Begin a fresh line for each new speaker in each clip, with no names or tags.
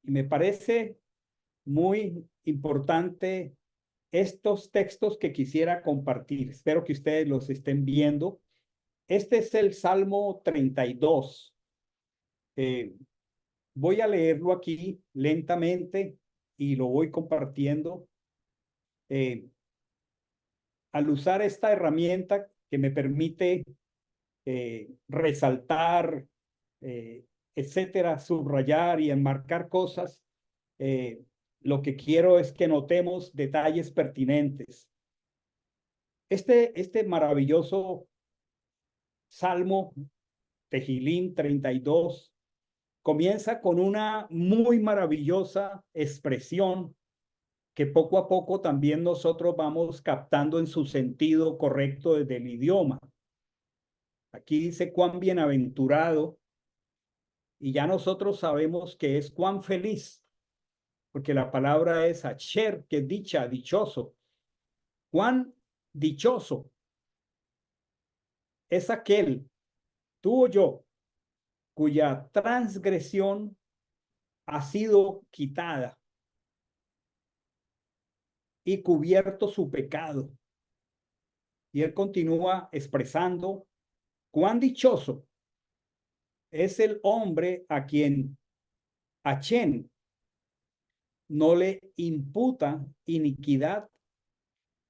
Y me parece muy importante estos textos que quisiera compartir. Espero que ustedes los estén viendo. Este es el Salmo 32. Voy a leerlo aquí lentamente y lo voy compartiendo. Al usar esta herramienta que me permite resaltar, etcétera, subrayar y enmarcar cosas, eh, lo que quiero es que notemos detalles pertinentes. Este maravilloso Salmo Tehilín 32 comienza con una muy maravillosa expresión que poco a poco también nosotros vamos captando en su sentido correcto desde el idioma. Aquí dice cuán bienaventurado, y ya nosotros sabemos que es cuán feliz, porque la palabra es acher, que es dicha, dichoso. Cuán dichoso es aquel, tú o yo, cuya transgresión ha sido quitada y cubierto su pecado. Y él continúa expresando cuán dichoso es el hombre a quien Achen no le imputa iniquidad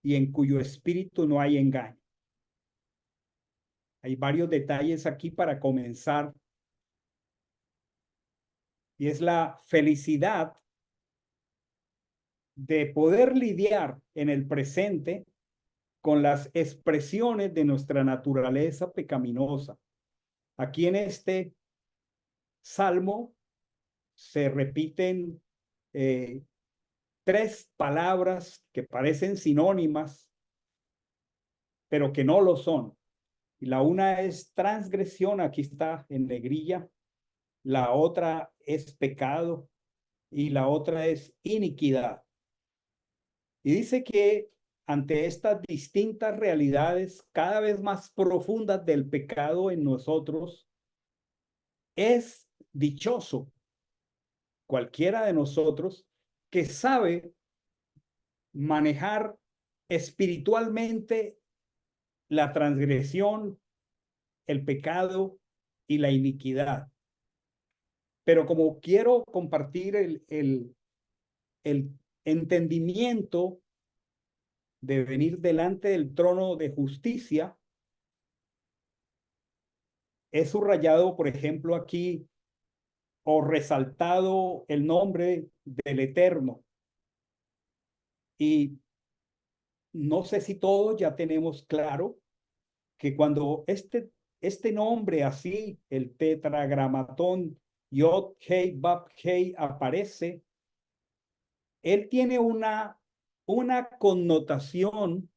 y en cuyo espíritu no hay engaño. Hay varios detalles aquí para comenzar. Y es la felicidad de poder lidiar en el presente con las expresiones de nuestra naturaleza pecaminosa. Aquí en este salmo se repiten tres palabras que parecen sinónimas, pero que no lo son. Y la una es transgresión, aquí está en negrilla. La otra es pecado y la otra es iniquidad. Y dice que ante estas distintas realidades cada vez más profundas del pecado en nosotros, es dichoso cualquiera de nosotros que sabe manejar espiritualmente la transgresión, el pecado y la iniquidad. Pero como quiero compartir el entendimiento de venir delante del trono de justicia, he subrayado, por ejemplo, aquí o resaltado el nombre del Eterno. Y no sé si todos ya tenemos claro que cuando este nombre así, el tetragramatón Yod Hei Bab Hei aparece, él tiene una connotación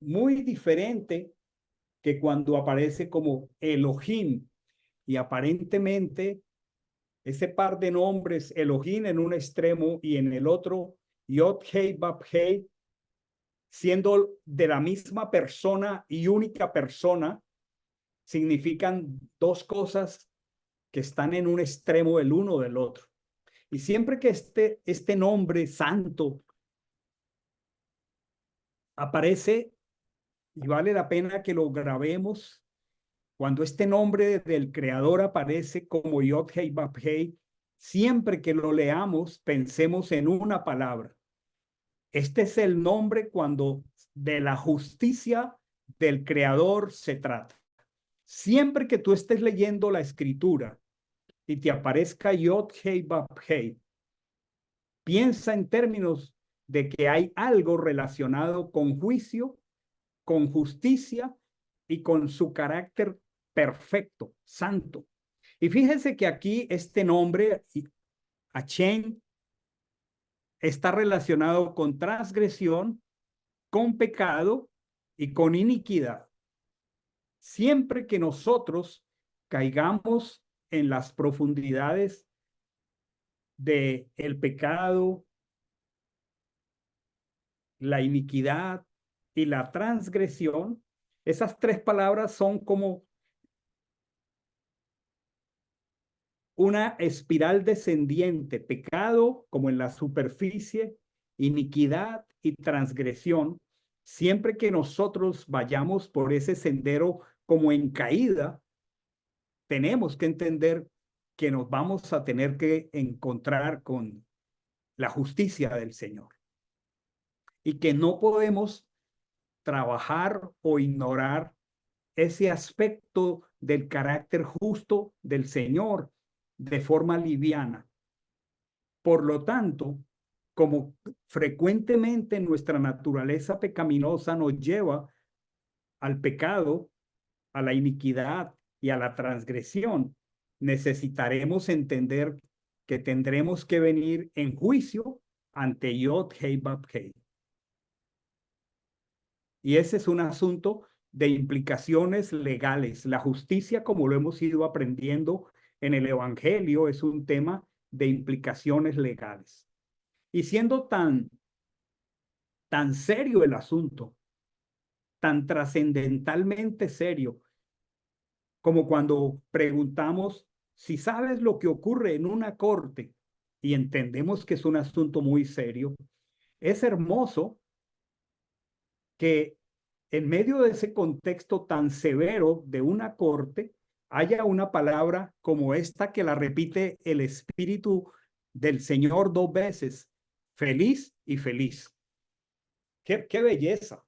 muy diferente que cuando aparece como Elohim. Y aparentemente ese par de nombres, Elohim en un extremo y en el otro Yod Hei Bab Hei, siendo de la misma persona y única persona, significan dos cosas que están en un extremo el uno del otro. Y siempre que este nombre santo aparece, y vale la pena que lo grabemos, cuando este nombre del creador aparece como Yod Hei Bab Hei, siempre que lo leamos, pensemos en una palabra. Este es el nombre cuando de la justicia del creador se trata. Siempre que tú estés leyendo la escritura y te aparezca Yod Hei Bab Hei, piensa en términos de que hay algo relacionado con juicio, con justicia y con su carácter perfecto, santo. Y fíjense que aquí este nombre, Achen, está relacionado con transgresión, con pecado y con iniquidad. Siempre que nosotros caigamos en las profundidades de el pecado, la iniquidad y la transgresión, esas tres palabras son como una espiral descendiente, pecado como en la superficie, iniquidad y transgresión. Siempre que nosotros vayamos por ese sendero como en caída, tenemos que entender que nos vamos a tener que encontrar con la justicia del Señor y que no podemos trabajar o ignorar ese aspecto del carácter justo del Señor de forma liviana. Por lo tanto, como frecuentemente nuestra naturaleza pecaminosa nos lleva al pecado, a la iniquidad y a la transgresión, necesitaremos entender que tendremos que venir en juicio ante Yod Hei Bab Hei. Y ese es un asunto de implicaciones legales. La justicia, como lo hemos ido aprendiendo en el Evangelio, es un tema de implicaciones legales. Y siendo tan serio el asunto, tan trascendentalmente serio, como cuando preguntamos si sabes lo que ocurre en una corte y entendemos que es un asunto muy serio, es hermoso que en medio de ese contexto tan severo de una corte haya una palabra como esta que la repite el Espíritu del Señor 2 veces: feliz y feliz. ¡Qué belleza!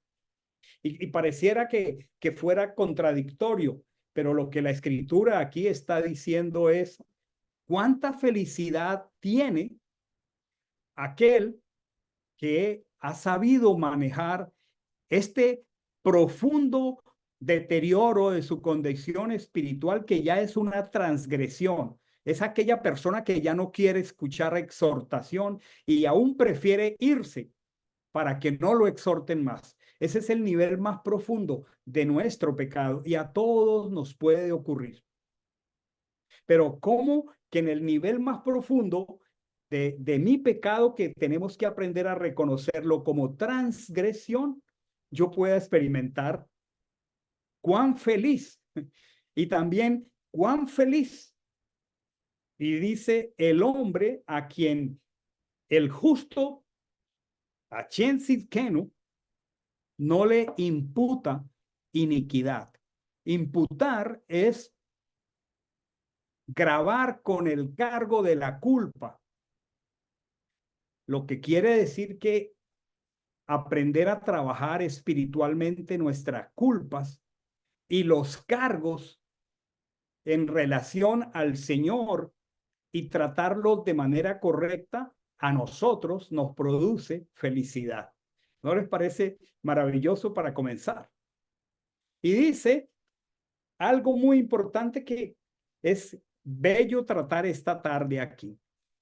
Y pareciera que fuera contradictorio, pero lo que la Escritura aquí está diciendo es cuánta felicidad tiene aquel que ha sabido manejar este profundo deterioro de su condición espiritual, que ya es una transgresión. Es aquella persona que ya no quiere escuchar exhortación y aún prefiere irse para que no lo exhorten más. Ese es el nivel más profundo de nuestro pecado y a todos nos puede ocurrir. Pero ¿cómo que en el nivel más profundo de mi pecado, que tenemos que aprender a reconocerlo como transgresión, yo pueda experimentar cuán feliz y también cuán feliz? Y dice el hombre a quien el justo, a quien Sidkenu, no le imputa iniquidad. Imputar es gravar con el cargo de la culpa, lo que quiere decir que aprender a trabajar espiritualmente nuestras culpas y los cargos en relación al Señor y tratarlos de manera correcta, a nosotros nos produce felicidad. ¿No les parece maravilloso para comenzar? Y dice algo muy importante que es bello tratar esta tarde aquí.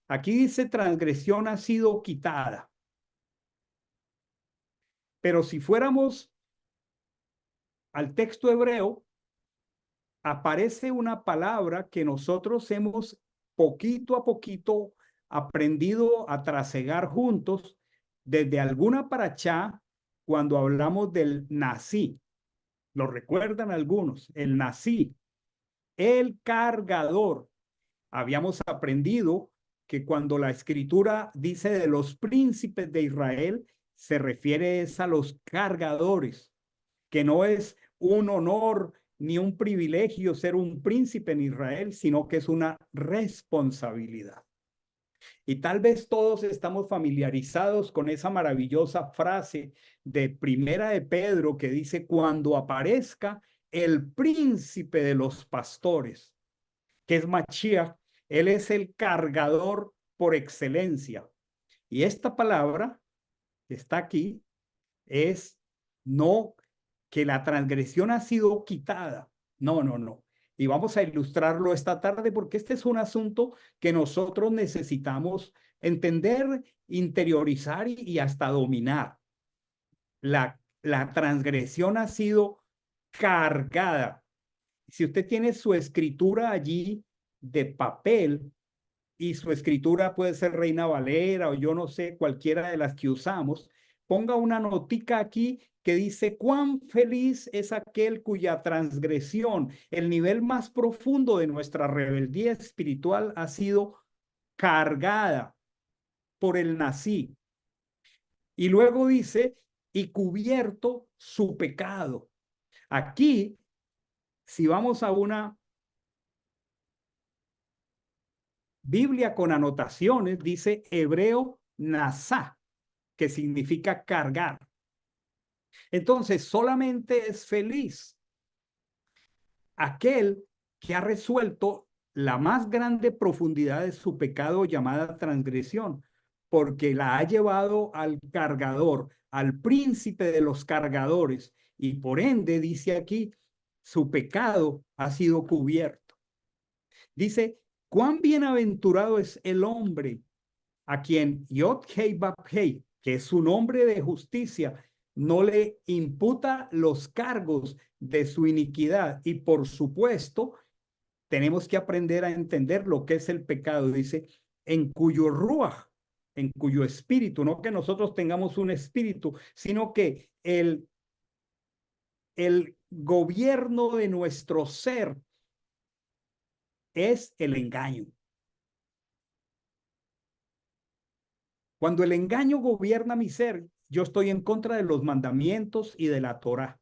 Aquí dice: transgresión ha sido quitada. Pero si fuéramos al texto hebreo, aparece una palabra que nosotros hemos poquito a poquito aprendido a trasegar juntos desde alguna parachá cuando hablamos del nací. ¿Lo recuerdan algunos? El nací, el cargador. Habíamos aprendido que cuando la escritura dice de los príncipes de Israel, se refiere a los cargadores, que no es un honor ni un privilegio ser un príncipe en Israel, sino que es una responsabilidad. Y tal vez todos estamos familiarizados con esa maravillosa frase de Primera de Pedro que dice: cuando aparezca el príncipe de los pastores, que es Mashiach, él es el cargador por excelencia. Y esta palabra que está aquí es no que la transgresión ha sido quitada. No, no, no. Y vamos a ilustrarlo esta tarde porque este es un asunto que nosotros necesitamos entender, interiorizar y hasta dominar. La transgresión ha sido cargada. Si usted tiene su escritura allí de papel, y su escritura puede ser Reina Valera o yo no sé, cualquiera de las que usamos, ponga una notica aquí que dice: cuán feliz es aquel cuya transgresión, el nivel más profundo de nuestra rebeldía espiritual, ha sido cargada por el nací. Y luego dice: y cubierto su pecado. Aquí, si vamos a una Biblia con anotaciones, dice hebreo nasá, que significa cargar. Entonces, solamente es feliz aquel que ha resuelto la más grande profundidad de su pecado, llamada transgresión, porque la ha llevado al cargador, al príncipe de los cargadores, y por ende, dice aquí, su pecado ha sido cubierto. Dice: cuán bienaventurado es el hombre a quien Yod-Heh-Vah-Heh, que es su nombre de justicia, no le imputa los cargos de su iniquidad. Y por supuesto, tenemos que aprender a entender lo que es el pecado. Dice: en cuyo ruach, en cuyo espíritu, no que nosotros tengamos un espíritu, sino que el gobierno de nuestro ser es el engaño. Cuando el engaño gobierna mi ser, yo estoy en contra de los mandamientos y de la Torá.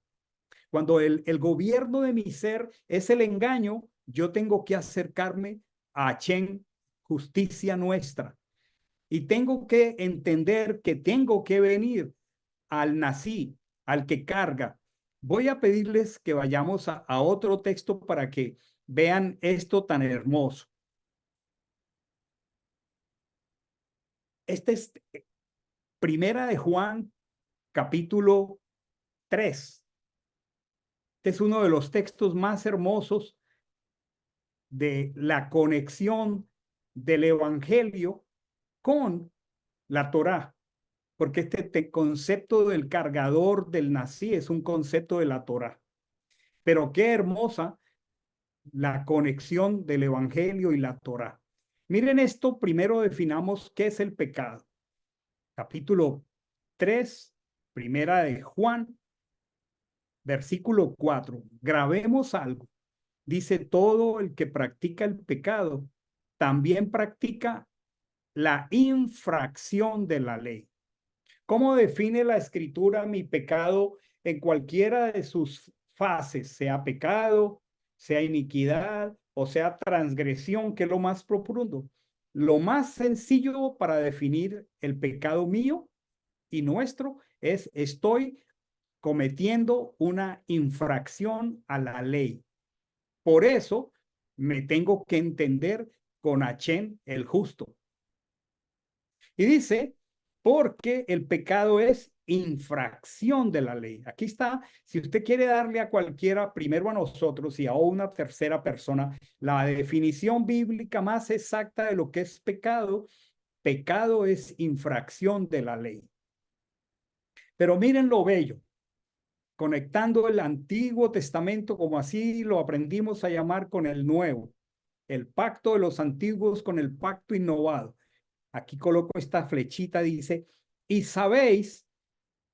Cuando el gobierno de mi ser es el engaño, yo tengo que acercarme a Hashem, justicia nuestra. Y tengo que entender que tengo que venir al nací, al que carga. Voy a pedirles que vayamos a otro texto para que vean esto tan hermoso. Este es Primera de Juan, capítulo 3. Este es uno de los textos más hermosos de la conexión del Evangelio con la Torá, porque este concepto del cargador del nací es un concepto de la Torá. Pero qué hermosa la conexión del Evangelio y la Torá. Miren esto, primero definamos qué es el pecado. Capítulo 3, Primera de Juan, versículo 4. Grabemos algo. Dice: todo el que practica el pecado también practica la infracción de la ley. ¿Cómo define la escritura mi pecado en cualquiera de sus fases? Sea pecado, sea iniquidad o sea transgresión, que es lo más profundo. Lo más sencillo para definir el pecado mío y nuestro es: estoy cometiendo una infracción a la ley. Por eso me tengo que entender con Hashem el justo. Y dice: porque el pecado es infracción de la ley. Aquí está. Si usted quiere darle a cualquiera, primero a nosotros y a una tercera persona, la definición bíblica más exacta de lo que es pecado, pecado es infracción de la ley. Pero miren lo bello, conectando el Antiguo Testamento, como así lo aprendimos a llamar, con el Nuevo, el pacto de los antiguos con el pacto innovado. Aquí coloco esta flechita, dice: y sabéis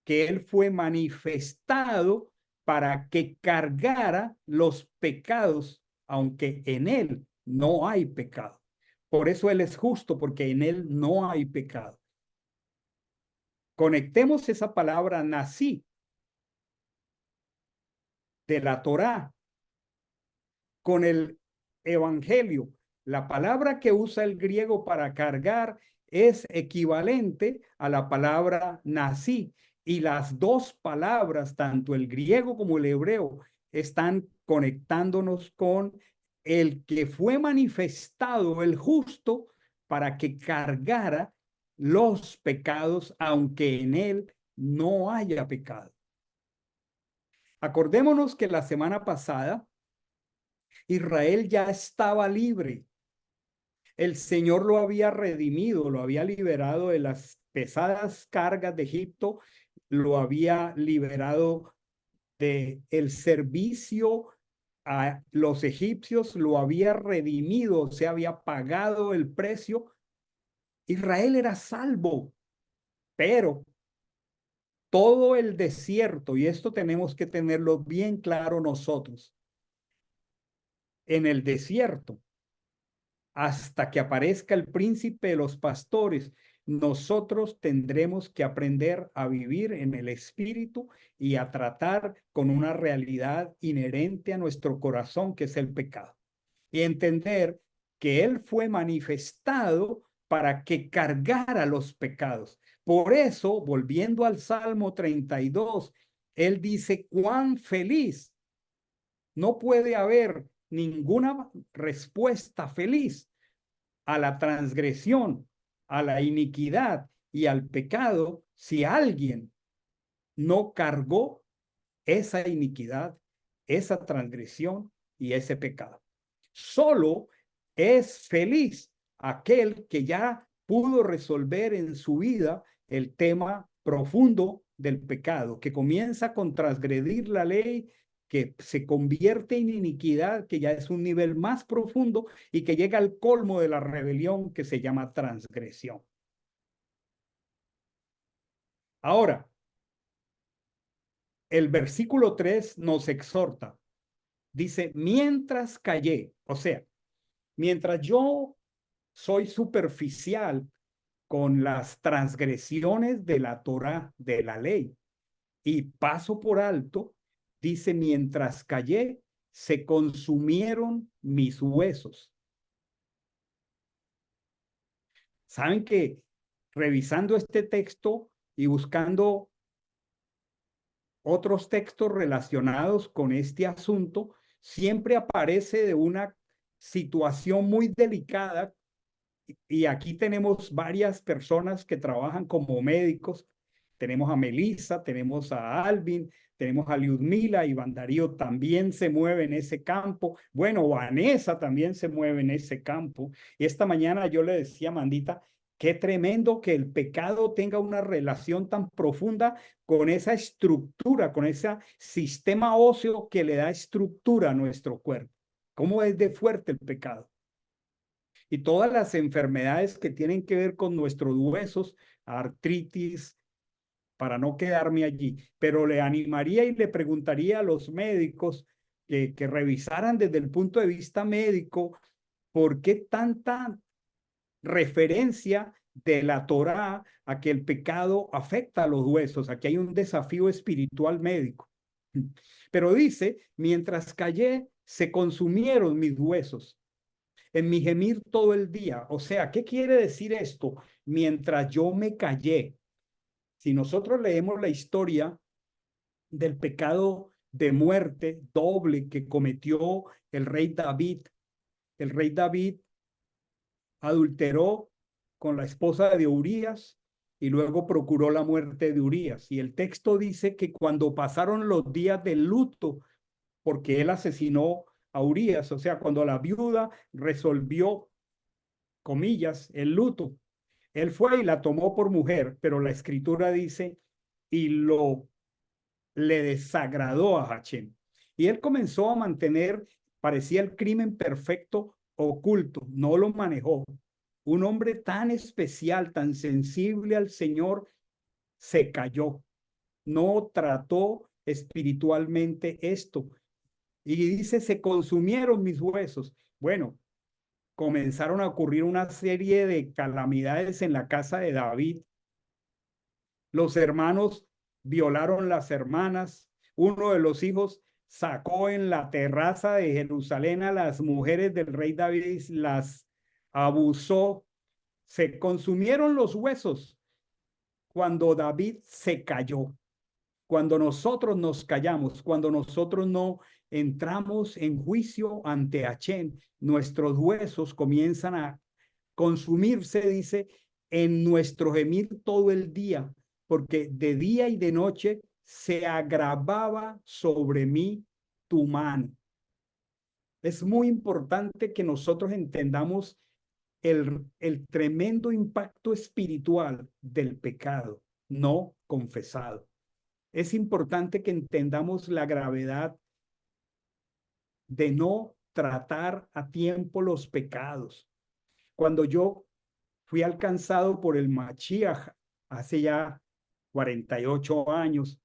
que él fue manifestado para que cargara los pecados, aunque en él no hay pecado. Por eso él es justo, porque en él no hay pecado. Conectemos esa palabra nací de la Torá con el evangelio. La palabra que usa el griego para cargar es equivalente a la palabra nací. Y las dos palabras, tanto el griego como el hebreo, están conectándonos con el que fue manifestado, el justo, para que cargara los pecados, aunque en él no haya pecado. Acordémonos que la semana pasada Israel ya estaba libre. El Señor lo había redimido, lo había liberado de las pesadas cargas de Egipto, lo había liberado de el servicio a los egipcios, lo había redimido, se había pagado el precio. Israel era salvo, pero todo el desierto, y esto tenemos que tenerlo bien claro nosotros, en el desierto, hasta que aparezca el príncipe de los pastores, nosotros tendremos que aprender a vivir en el espíritu y a tratar con una realidad inherente a nuestro corazón, que es el pecado. Y entender que Él fue manifestado para que cargara los pecados. Por eso, volviendo al Salmo 32, Él dice, cuán feliz. No puede haber ninguna respuesta feliz a la transgresión, a la iniquidad y al pecado si alguien no cargó esa iniquidad, esa transgresión y ese pecado. Solo es feliz aquel que ya pudo resolver en su vida el tema profundo del pecado, que comienza con transgredir la ley, que se convierte en iniquidad, que ya es un nivel más profundo y que llega al colmo de la rebelión, que se llama transgresión. Ahora, el versículo 3 nos exhorta. Dice, mientras callé, o sea, mientras yo soy superficial con las transgresiones de la Torá, de la ley, y paso por alto, dice, mientras callé, se consumieron mis huesos. Saben que revisando este texto y buscando otros textos relacionados con este asunto, siempre aparece de una situación muy delicada. Y aquí tenemos varias personas que trabajan como médicos. Tenemos a Melissa, tenemos a Alvin, tenemos a Liudmila, Iván Darío también se mueve en ese campo. Bueno, Vanessa también se mueve en ese campo. Y esta mañana yo le decía a Mandita, qué tremendo que el pecado tenga una relación tan profunda con esa estructura, con ese sistema óseo que le da estructura a nuestro cuerpo. ¿Cómo es de fuerte el pecado? Y todas las enfermedades que tienen que ver con nuestros huesos, artritis, para no quedarme allí, pero le animaría y le preguntaría a los médicos que revisaran desde el punto de vista médico por qué tanta referencia de la Torá a que el pecado afecta a los huesos. Aquí hay un desafío espiritual médico. Pero dice, mientras callé, se consumieron mis huesos en mi gemir todo el día. O sea, ¿qué quiere decir esto? Mientras yo me callé. Si nosotros leemos la historia del pecado de muerte doble que cometió el rey David adulteró con la esposa de Urías y luego procuró la muerte de Urías. Y el texto dice que cuando pasaron los días del luto, porque él asesinó a Urías, o sea, cuando la viuda resolvió, comillas, el luto, él fue y la tomó por mujer, pero la escritura dice, y le desagradó a Hachem. Y él comenzó a mantener, parecía el crimen perfecto oculto, no lo manejó. Un hombre tan especial, tan sensible al Señor, se cayó, no trató espiritualmente esto. Y dice, se consumieron mis huesos. Bueno, comenzaron a ocurrir una serie de calamidades en la casa de David. Los hermanos violaron las hermanas. Uno de los hijos sacó en la terraza de Jerusalén a las mujeres del rey David y las abusó. Se consumieron los huesos cuando David se cayó, cuando nosotros nos callamos, cuando nosotros no entramos en juicio ante Hachén, nuestros huesos comienzan a consumirse, dice, en nuestro gemir todo el día, porque de día y de noche se agravaba sobre mí tu mano. Es muy importante que nosotros entendamos el tremendo impacto espiritual del pecado no confesado. Es importante que entendamos la gravedad de no tratar a tiempo los pecados. Cuando yo fui alcanzado por el Mashiach hace ya 48 años,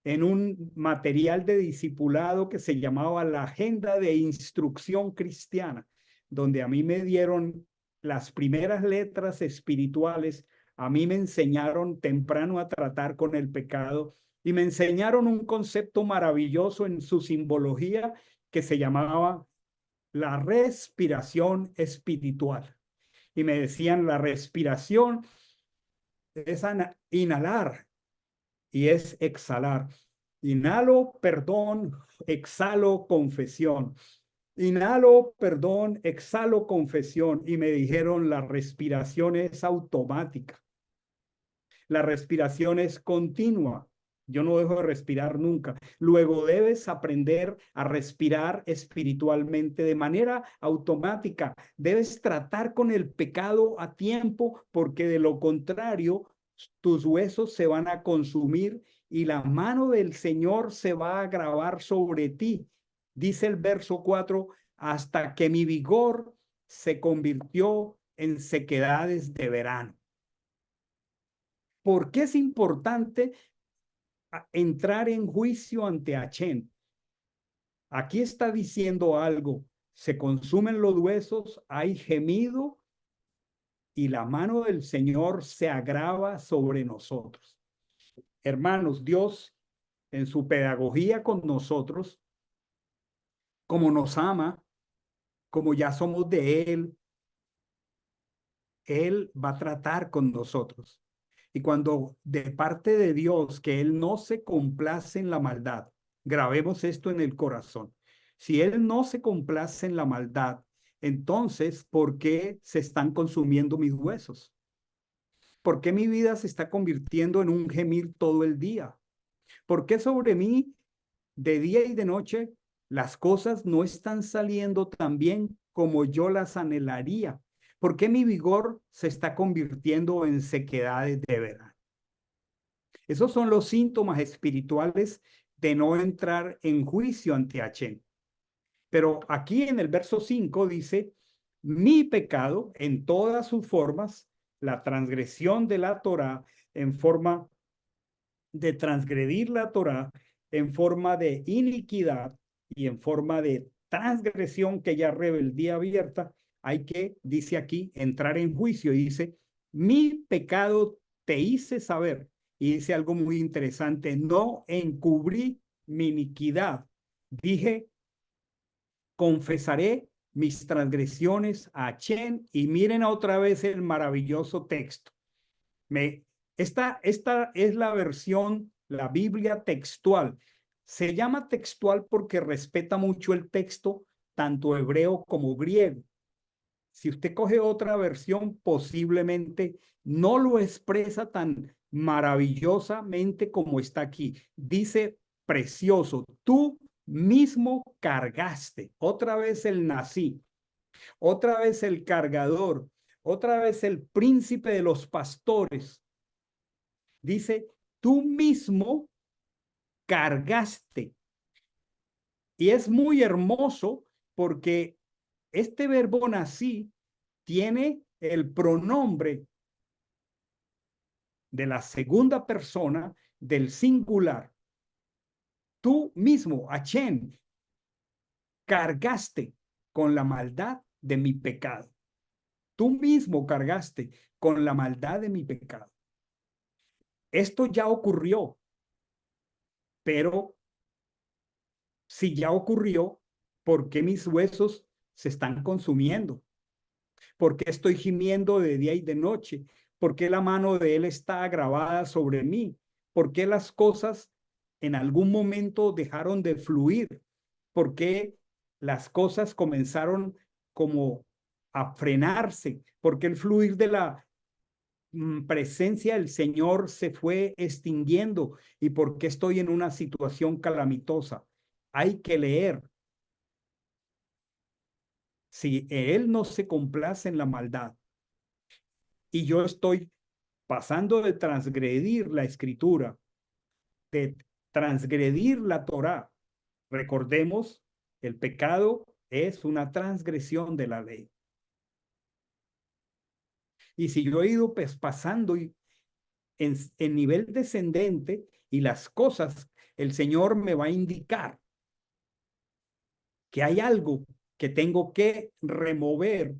en un material de discipulado que se llamaba la Agenda de Instrucción Cristiana, donde a mí me dieron las primeras letras espirituales, a mí me enseñaron temprano a tratar con el pecado y me enseñaron un concepto maravilloso en su simbología que se llamaba la respiración espiritual. Y me decían, la respiración es inhalar y es exhalar. Inhalo, perdón, exhalo, confesión. Inhalo, perdón, exhalo, confesión. Y me dijeron, la respiración es automática. La respiración es continua. Yo no dejo de respirar nunca. Luego debes aprender a respirar espiritualmente de manera automática. Debes tratar con el pecado a tiempo porque de lo contrario tus huesos se van a consumir y la mano del Señor se va a grabar sobre ti. Dice el verso 4, hasta que mi vigor se convirtió en sequedades de verano. ¿Por qué es importante entrar en juicio ante Achén? Aquí está diciendo algo. Se consumen los huesos, hay gemido y la mano del Señor se agrava sobre nosotros. Hermanos, Dios en su pedagogía con nosotros, como nos ama, como ya somos de Él va a tratar con nosotros. Y cuando de parte de Dios, que Él no se complace en la maldad, grabemos esto en el corazón. Si Él no se complace en la maldad, entonces, ¿por qué se están consumiendo mis huesos? ¿Por qué mi vida se está convirtiendo en un gemir todo el día? ¿Por qué sobre mí, de día y de noche, las cosas no están saliendo tan bien como yo las anhelaría? ¿Por qué mi vigor se está convirtiendo en sequedades de verano? Esos son los síntomas espirituales de no entrar en juicio ante Hachén. Pero aquí en el verso 5 dice, mi pecado en todas sus formas, la transgresión de la Torá en forma de transgredir la Torá, en forma de iniquidad y en forma de transgresión que ya rebeldía abierta, hay que, dice aquí, entrar en juicio. Y dice, mi pecado te hice saber. Y dice algo muy interesante, no encubrí mi iniquidad. Dije, confesaré mis transgresiones a Chen. Y miren otra vez el maravilloso texto. Me, esta es la versión, la Biblia textual. Se llama textual porque respeta mucho el texto, tanto hebreo como griego. Si usted coge otra versión, posiblemente no lo expresa tan maravillosamente como está aquí. Dice precioso, tú mismo cargaste. Otra vez el nací, otra vez el cargador, otra vez el príncipe de los pastores. Dice, tú mismo cargaste. Y es muy hermoso porque este verbo nací tiene el pronombre de la segunda persona del singular. Tú mismo, Achen, cargaste con la maldad de mi pecado. Tú mismo cargaste con la maldad de mi pecado. Esto ya ocurrió, pero si ya ocurrió, ¿por qué mis huesos se están consumiendo? ¿Por qué estoy gimiendo de día y de noche? ¿Por qué la mano de Él está agravada sobre mí? ¿Por qué las cosas en algún momento dejaron de fluir? ¿Por qué las cosas comenzaron como a frenarse? ¿Por qué el fluir de la presencia del Señor se fue extinguiendo? ¿Y por qué estoy en una situación calamitosa? Hay que leer. Si Él no se complace en la maldad y yo estoy pasando de transgredir la escritura, de transgredir la Torá, recordemos, el pecado es una transgresión de la ley. Y si yo he ido pues, pasando en nivel descendente y las cosas, el Señor me va a indicar que hay algo que tengo que remover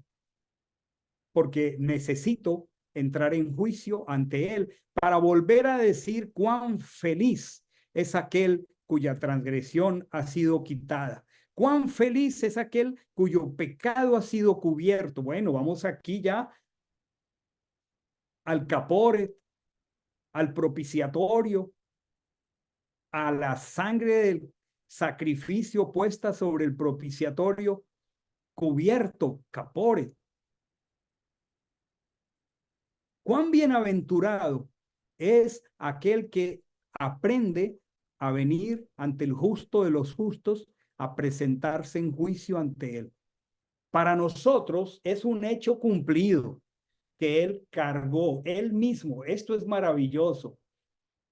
porque necesito entrar en juicio ante Él para volver a decir cuán feliz es aquel cuya transgresión ha sido quitada. Cuán feliz es aquel cuyo pecado ha sido cubierto. Bueno, vamos aquí ya al caporet, al propiciatorio, a la sangre del sacrificio puesta sobre el propiciatorio, cubierto, caporet. Cuán bienaventurado es aquel que aprende a venir ante el justo de los justos, a presentarse en juicio ante él. Para nosotros es un hecho cumplido que él cargó, él mismo. Esto es maravilloso.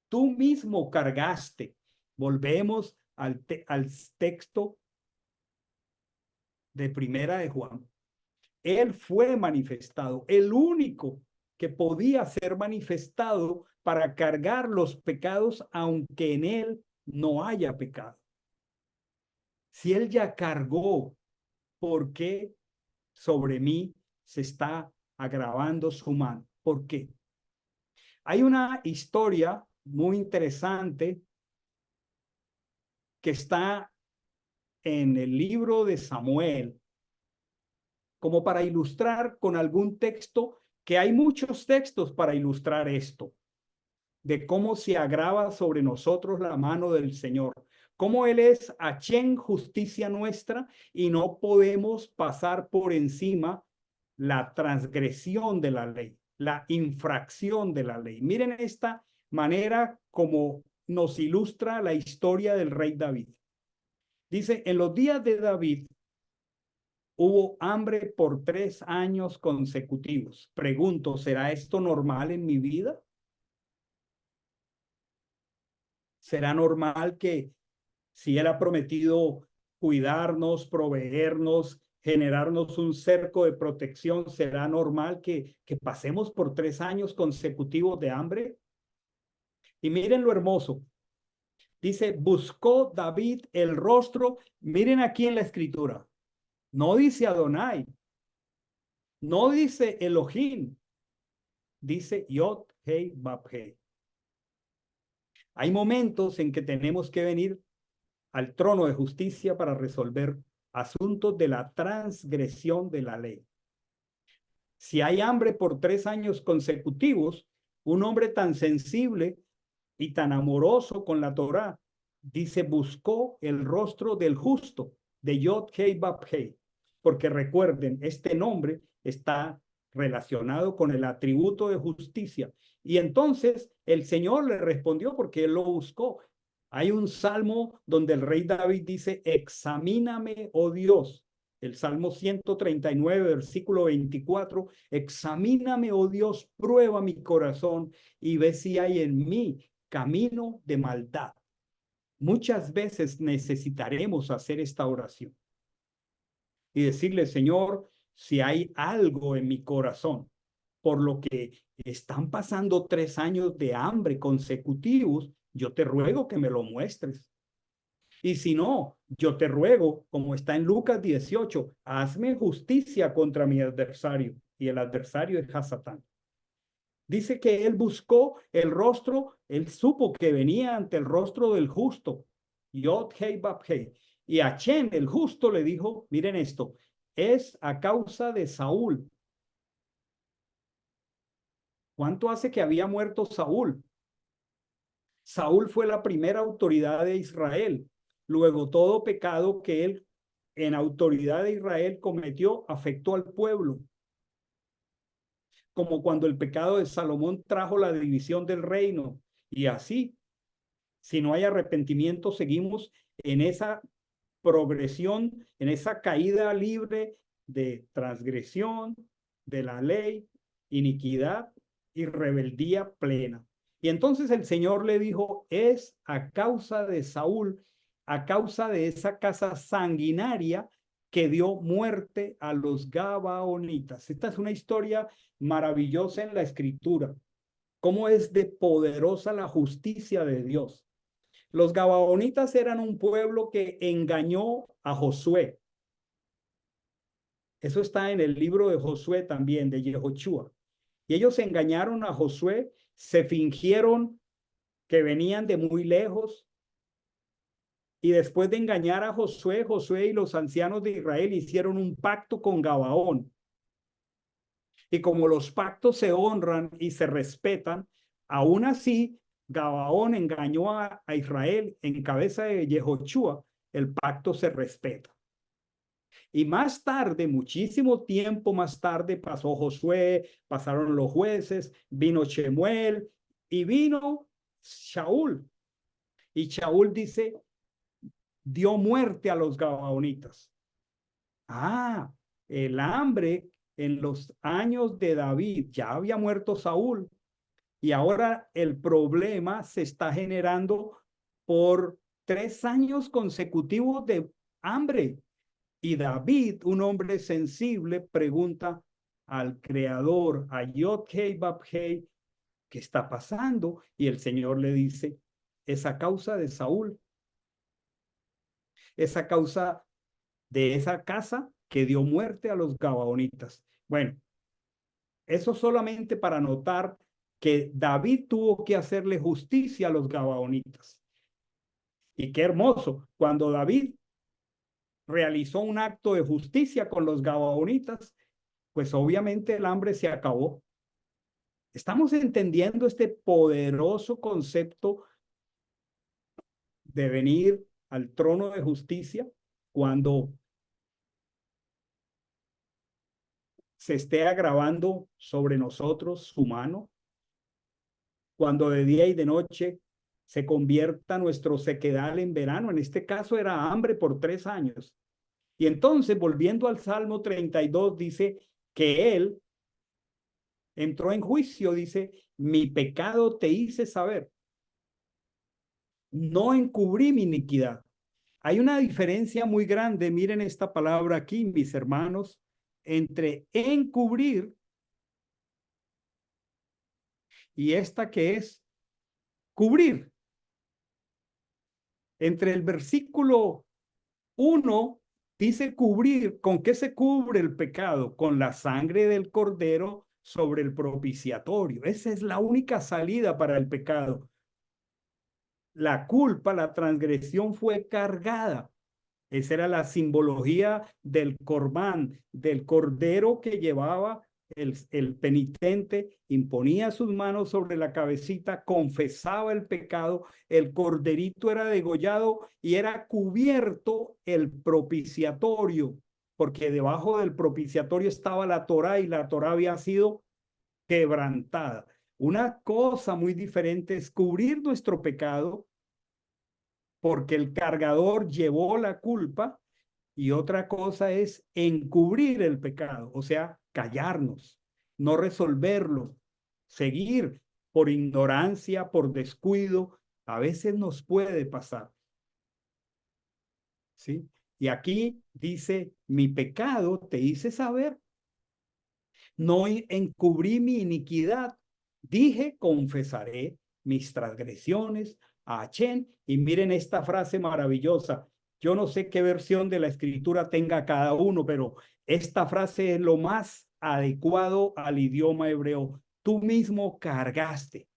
Tú mismo cargaste. Volvemos al texto de Primera de Juan. Él fue manifestado, el único que podía ser manifestado para cargar los pecados, aunque en él no haya pecado. Si él ya cargó, ¿por qué sobre mí se está agravando su mano? ¿Por qué? Hay una historia muy interesante que está en el libro de Samuel, como para ilustrar con algún texto, que hay muchos textos para ilustrar esto, de cómo se agrava sobre nosotros la mano del Señor, cómo Él es Hachén, justicia nuestra, y no podemos pasar por encima la transgresión de la ley, la infracción de la ley. Miren esta manera como nos ilustra la historia del rey David. Dice, en los días de David hubo hambre por 3 años consecutivos. Pregunto, ¿será esto normal en mi vida? ¿Será normal que si Él ha prometido cuidarnos, proveernos, generarnos un cerco de protección, será normal que pasemos por 3 años consecutivos de hambre? Y miren lo hermoso. Dice, buscó David el rostro. Miren aquí en la escritura. No dice Adonai. No dice Elohim. Dice Yod, Hei, Bab, Hei. Hay momentos en que tenemos que venir al trono de justicia para resolver asuntos de la transgresión de la ley. Si hay hambre por 3 años consecutivos, un hombre tan sensible y tan amoroso con la Torá, dice, buscó el rostro del justo, de Yod Hei Bab Hei, porque recuerden, este nombre está relacionado con el atributo de justicia. Y entonces el Señor le respondió porque él lo buscó. Hay un salmo donde el rey David dice, examíname, oh Dios. El Salmo 139, versículo 24, examíname, oh Dios, prueba mi corazón y ve si hay en mí camino de maldad. Muchas veces necesitaremos hacer esta oración y decirle, Señor, si hay algo en mi corazón, por lo que están pasando 3 años de hambre consecutivos, yo te ruego que me lo muestres. Y si no, yo te ruego, como está en Lucas 18, hazme justicia contra mi adversario. Y el adversario es Hasatán. Dice que él buscó el rostro, él supo que venía ante el rostro del justo. Yod Hei Bab Hei. Y Achén, el justo, le dijo, miren esto, es a causa de Saúl. ¿Cuánto hace que había muerto Saúl? Saúl fue la primera autoridad de Israel. Luego todo pecado que él en autoridad de Israel cometió afectó al pueblo. Como cuando el pecado de Salomón trajo la división del reino. Y así, si no hay arrepentimiento, seguimos en esa progresión, en esa caída libre de transgresión de la ley, iniquidad y rebeldía plena. Y entonces el Señor le dijo, es a causa de Saúl, a causa de esa casa sanguinaria que dio muerte a los Gabaonitas. Esta es una historia maravillosa en la escritura. cómo es de poderosa la justicia de Dios. Los gabaonitas eran un pueblo que engañó a Josué. Eso está en el libro de Josué también, de Yehoshua. Y ellos engañaron a Josué, se fingieron que venían de muy lejos. Y después de engañar a Josué, Josué y los ancianos de Israel hicieron un pacto con Gabaón. Y como los pactos se honran y se respetan, aún así, Gabaón engañó a Israel en cabeza de Yehoshua, el pacto se respeta. Y más tarde, muchísimo tiempo más tarde, pasó Josué, pasaron los jueces, vino Shemuel y vino Shaul. Y Shaul dice, dio muerte a los gabaonitas. Ah, el hambre en los años de David, ya había muerto Saúl, y ahora el problema se está generando por 3 años consecutivos de hambre. Y David, un hombre sensible, pregunta al creador, a Yod-Heh Vab-Heh, ¿qué está pasando? Y el Señor le dice, es a causa de Saúl, es a causa de esa casa que dio muerte a los gabaonitas. Bueno, eso solamente para notar que David tuvo que hacerle justicia a los gabaonitas. Y qué hermoso, cuando David realizó un acto de justicia con los gabaonitas, pues obviamente el hambre se acabó. Estamos entendiendo este poderoso concepto de venir al trono de justicia cuando se esté agravando sobre nosotros su mano, cuando de día y de noche se convierta nuestro sequedal en verano. En este caso era hambre por 3 años. Y entonces, volviendo al Salmo 32, dice que él entró en juicio, dice, mi pecado te hice saber, no encubrí mi iniquidad. Hay una diferencia muy grande, miren esta palabra aquí, mis hermanos, entre encubrir y esta que es cubrir. Entre el versículo 1 dice cubrir. ¿Con qué se cubre el pecado? Con la sangre del cordero sobre el propiciatorio. Esa es la única salida para el pecado. La culpa, la transgresión fue cargada. Esa era la simbología del corbán, del cordero que llevaba el penitente, imponía sus manos sobre la cabecita, confesaba el pecado, el corderito era degollado y era cubierto el propiciatorio, porque debajo del propiciatorio estaba la Torá y la Torá había sido quebrantada. Una cosa muy diferente es cubrir nuestro pecado porque el cargador llevó la culpa, y otra cosa es encubrir el pecado, o sea, callarnos, no resolverlo, seguir por ignorancia, por descuido, a veces nos puede pasar, ¿sí? Y aquí dice, mi pecado te hice saber, no encubrí mi iniquidad, dije, confesaré mis transgresiones a Achén. Y miren esta frase maravillosa. Yo no sé qué versión de la escritura tenga cada uno, pero esta frase es lo más adecuado al idioma hebreo. Tú mismo cargaste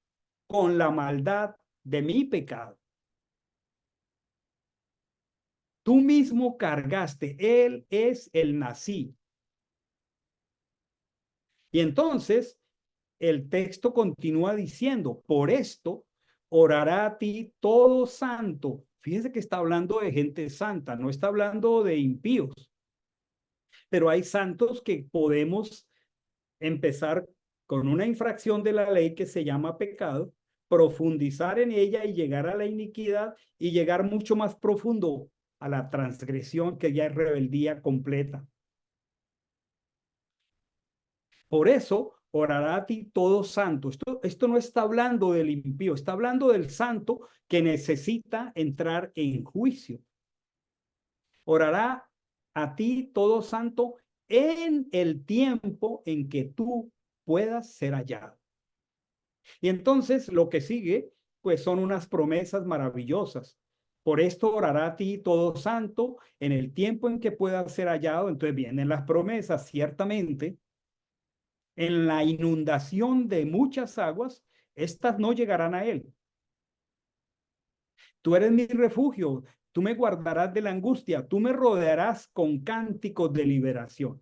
con la maldad de mi pecado. Tú mismo cargaste. Él es el nací. Y entonces el texto continúa diciendo, por esto orará a ti todo santo. Fíjense que está hablando de gente santa, no está hablando de impíos, pero hay santos que podemos empezar con una infracción de la ley que se llama pecado, profundizar en ella y llegar a la iniquidad y llegar mucho más profundo a la transgresión que ya es rebeldía completa. Por eso orará a ti todo santo. Esto no está hablando del impío, está hablando del santo que necesita entrar en juicio. Orará a ti todo santo en el tiempo en que tú puedas ser hallado. Y entonces lo que sigue, pues son unas promesas maravillosas. Por esto orará a ti todo santo en el tiempo en que pueda ser hallado. Entonces vienen las promesas, ciertamente, en la inundación de muchas aguas, estas no llegarán a él. Tú eres mi refugio, tú me guardarás de la angustia, tú me rodearás con cánticos de liberación.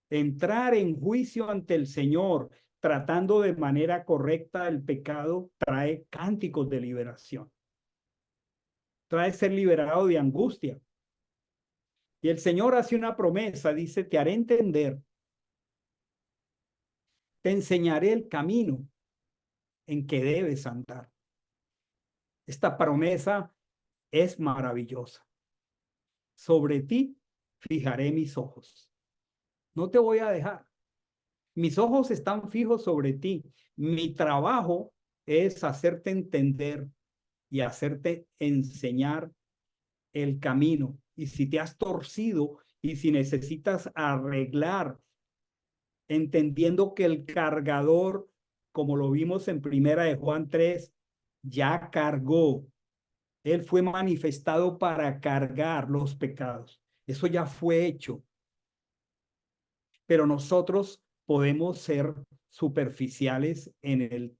Entrar en juicio ante el Señor, tratando de manera correcta el pecado, trae cánticos de liberación, trae ser liberado de angustia. Y el Señor hace una promesa, dice, te haré entender, te enseñaré el camino en que debes andar. Esta promesa es maravillosa. Sobre ti fijaré mis ojos. No te voy a dejar. Mis ojos están fijos sobre ti. Mi trabajo es hacerte entender y hacerte enseñar el camino. Y si te has torcido y si necesitas arreglar, entendiendo que el cargador, como lo vimos en Primera de Juan 3, ya cargó. Él fue manifestado para cargar los pecados. Eso ya fue hecho. Pero nosotros podemos ser superficiales en el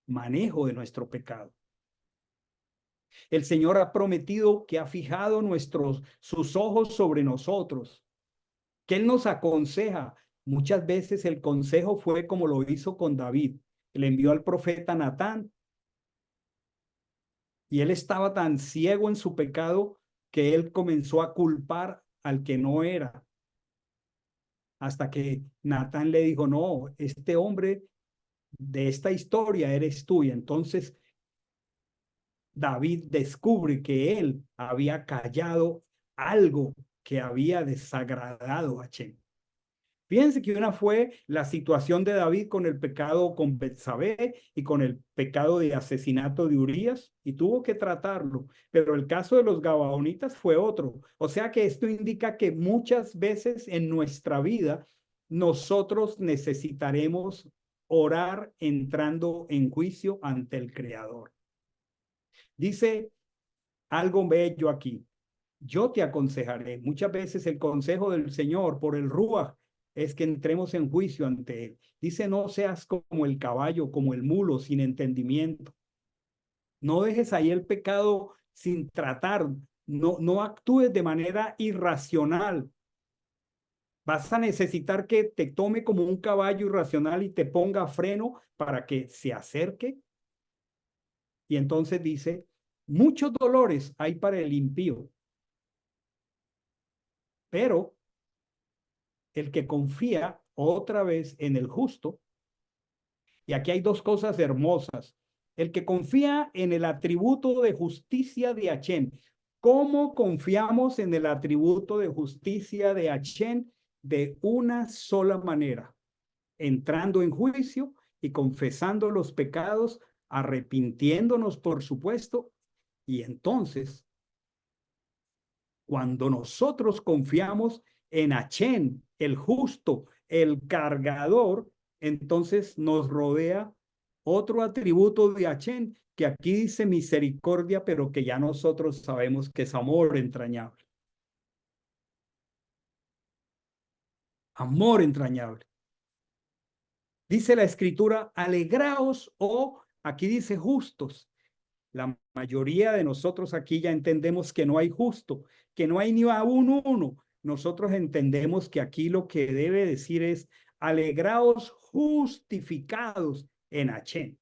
manejo de nuestro pecado. El Señor ha prometido que ha fijado sus ojos sobre nosotros, que Él nos aconseja. Muchas veces el consejo fue como lo hizo con David. Le envió al profeta Natán y él estaba tan ciego en su pecado que él comenzó a culpar al que no era. Hasta que Natán le dijo, no, este hombre de esta historia eres tú. Y entonces David descubre que él había callado algo que había desagradado a Hashem. Fíjense que una fue la situación de David con el pecado con Betsabé y con el pecado de asesinato de Urías, y tuvo que tratarlo. Pero el caso de los gabaonitas fue otro. O sea que esto indica que muchas veces en nuestra vida nosotros necesitaremos orar entrando en juicio ante el Creador. Dice algo bello aquí. Yo te aconsejaré. Muchas veces el consejo del Señor por el Ruach es que entremos en juicio ante Él. Dice, no seas como el caballo, como el mulo, sin entendimiento. No dejes ahí el pecado sin tratar. No actúes de manera irracional. Vas a necesitar que te tome como un caballo irracional y te ponga freno para que se acerque. Y entonces dice, muchos dolores hay para el impío, pero el que confía otra vez en el justo, y aquí hay dos cosas hermosas, el que confía en el atributo de justicia de Hashem. ¿Cómo confiamos en el atributo de justicia de Hashem? De una sola manera, entrando en juicio y confesando los pecados, arrepintiéndonos, por supuesto, y entonces cuando nosotros confiamos en Hashem, el justo, el cargador, entonces nos rodea otro atributo de Hashem, que aquí dice misericordia, pero que ya nosotros sabemos que es amor entrañable. Amor entrañable. Dice la escritura, alegraos o aquí dice justos. La mayoría de nosotros aquí ya entendemos que no hay justo, que no hay ni a uno. Nosotros entendemos que aquí lo que debe decir es alegraos justificados en Hashem,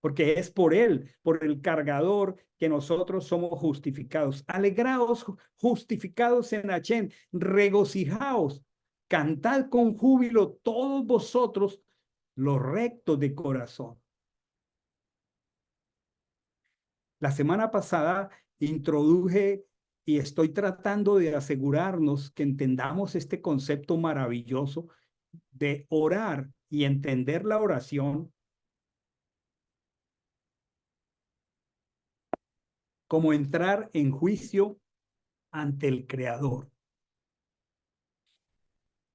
porque es por él, por el cargador, que nosotros somos justificados. Alegraos justificados en Hashem, regocijaos, cantad con júbilo todos vosotros los rectos de corazón. La semana pasada introduje y estoy tratando de asegurarnos que entendamos este concepto maravilloso de orar y entender la oración como entrar en juicio ante el Creador.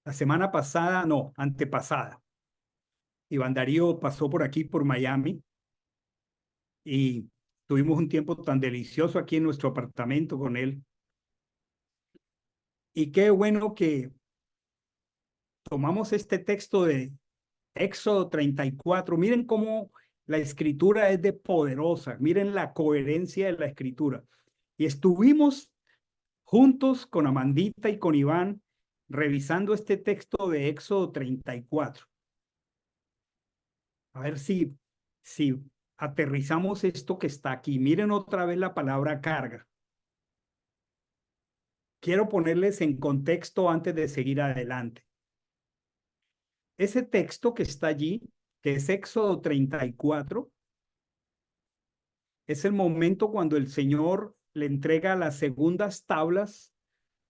La semana pasada, no, antepasada. Iván Darío pasó por aquí, por Miami, y tuvimos un tiempo tan delicioso aquí en nuestro apartamento con él. Y qué bueno que tomamos este texto de Éxodo 34. Miren cómo la escritura es de poderosa. Miren la coherencia de la escritura. Y estuvimos juntos con Amandita y con Iván revisando este texto de Éxodo 34. A ver si aterrizamos esto que está aquí. Miren otra vez la palabra carga. Quiero ponerles en contexto antes de seguir adelante. Ese texto que está allí, que es Éxodo 34, es el momento cuando el Señor le entrega las segundas tablas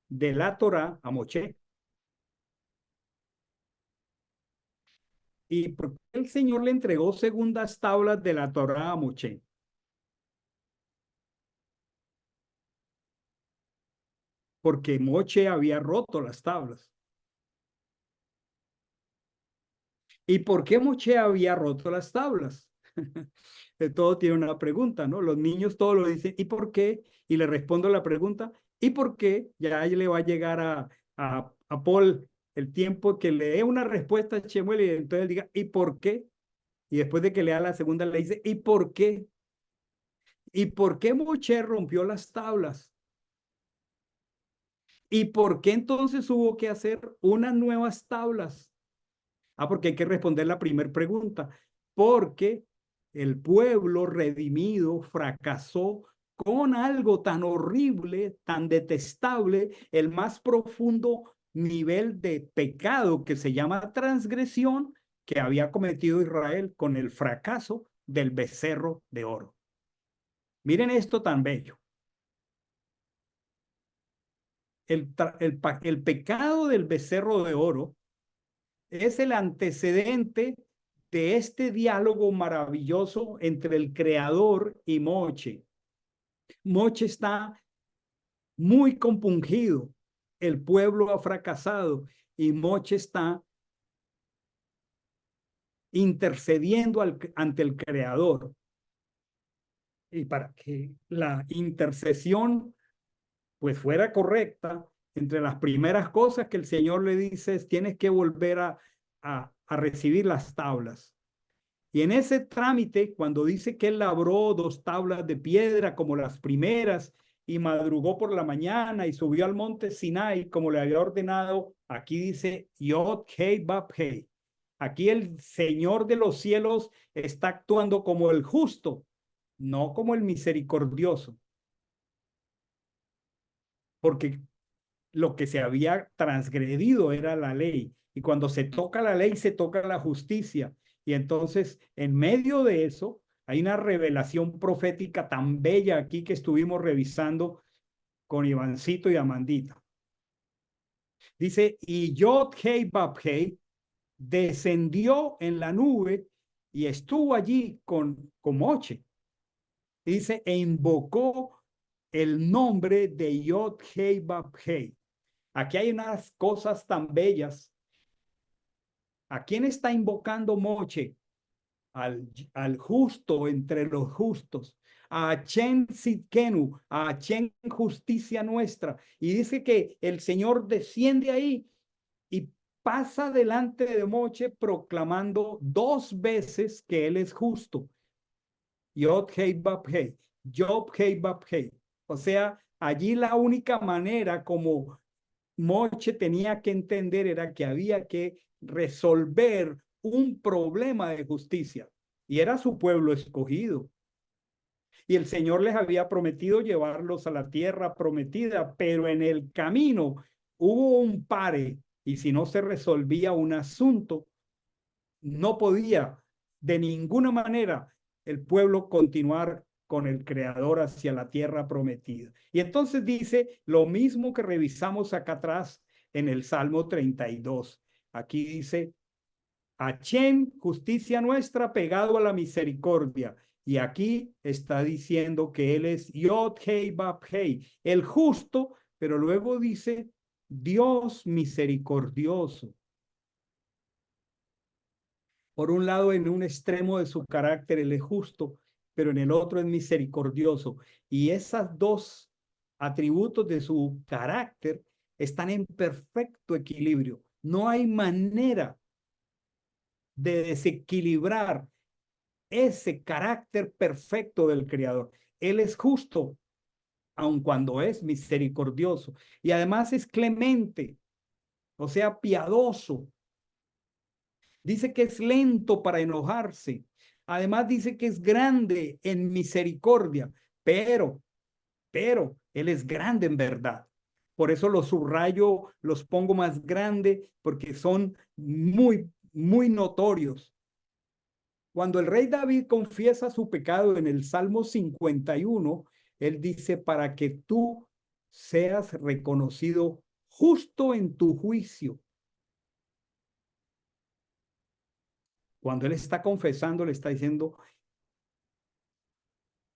de la Torá a Moisés. ¿Y por qué el Señor le entregó segundas tablas de la Torá a Moisés? Porque Moisés había roto las tablas. ¿Y por qué Moisés había roto las tablas? De todo tiene una pregunta, ¿no? Los niños todos lo dicen, ¿y por qué? Y le respondo la pregunta, ¿y por qué? Ya ahí le va a llegar a Paul el tiempo que le dé una respuesta a Chemuel y entonces él diga, ¿y por qué? Y después de que lea la segunda le dice, ¿y por qué? ¿Y por qué Moisés rompió las tablas? ¿Y por qué entonces hubo que hacer unas nuevas tablas? Porque hay que responder la primera pregunta. Porque el pueblo redimido fracasó con algo tan horrible, tan detestable, el más profundo nivel de pecado que se llama transgresión que había cometido Israel con el fracaso del becerro de oro. Miren esto tan bello. El pecado del becerro de oro es el antecedente de este diálogo maravilloso entre el creador y Moche. Moche está muy compungido, el pueblo ha fracasado y Moche está intercediendo ante el creador. Y para que la intercesión pues fuera correcta, entre las primeras cosas que el Señor le dice es tienes que volver a recibir las tablas. Y en ese trámite, cuando dice que él labró dos tablas de piedra como las primeras y madrugó por la mañana y subió al monte Sinai como le había ordenado, aquí dice Yod Hei Bab Hei. Aquí el Señor de los cielos está actuando como el justo, no como el misericordioso, porque lo que se había transgredido era la ley. Y cuando se toca la ley, se toca la justicia. Y entonces, en medio de eso, hay una revelación profética tan bella aquí que estuvimos revisando con Ivancito y Amandita. Dice, y Yod Hei Bab Hei descendió en la nube y estuvo allí con Moche. Dice, e invocó el nombre de Yod Hei Bab Hei. Aquí hay unas cosas tan bellas. ¿A quién está invocando Moche? Al justo entre los justos, a Chen Sitkenu, a Chen justicia nuestra. Y dice que el Señor desciende ahí y pasa delante de Moche proclamando dos veces que Él es justo. Yod Hei Bab Hei, Yod Hei Bab Hei. O sea, allí la única manera como Moche tenía que entender era que había que resolver un problema de justicia y era su pueblo escogido. Y el Señor les había prometido llevarlos a la tierra prometida, pero en el camino hubo un pare y si no se resolvía un asunto, no podía de ninguna manera el pueblo continuar con el Creador hacia la tierra prometida. Y entonces dice lo mismo que revisamos acá atrás en el Salmo 32. Aquí dice, Hachem, justicia nuestra, pegado a la misericordia. Y aquí está diciendo que Él es Yod Hei Bab Hei, el justo, pero luego dice Dios misericordioso. Por un lado, en un extremo de su carácter, él es justo, pero en el otro es misericordioso. Y esos dos atributos de su carácter están en perfecto equilibrio. No hay manera de desequilibrar ese carácter perfecto del Creador. Él es justo, aun cuando es misericordioso. Y además es clemente, o sea, piadoso. Dice que es lento para enojarse. Además dice que es grande en misericordia, pero Él es grande en verdad. Por eso los subrayo, los pongo más grande, porque son muy notorios. Cuando el rey David confiesa su pecado en el Salmo 51, él dice, para que tú seas reconocido justo en tu juicio. Cuando él está confesando, le está diciendo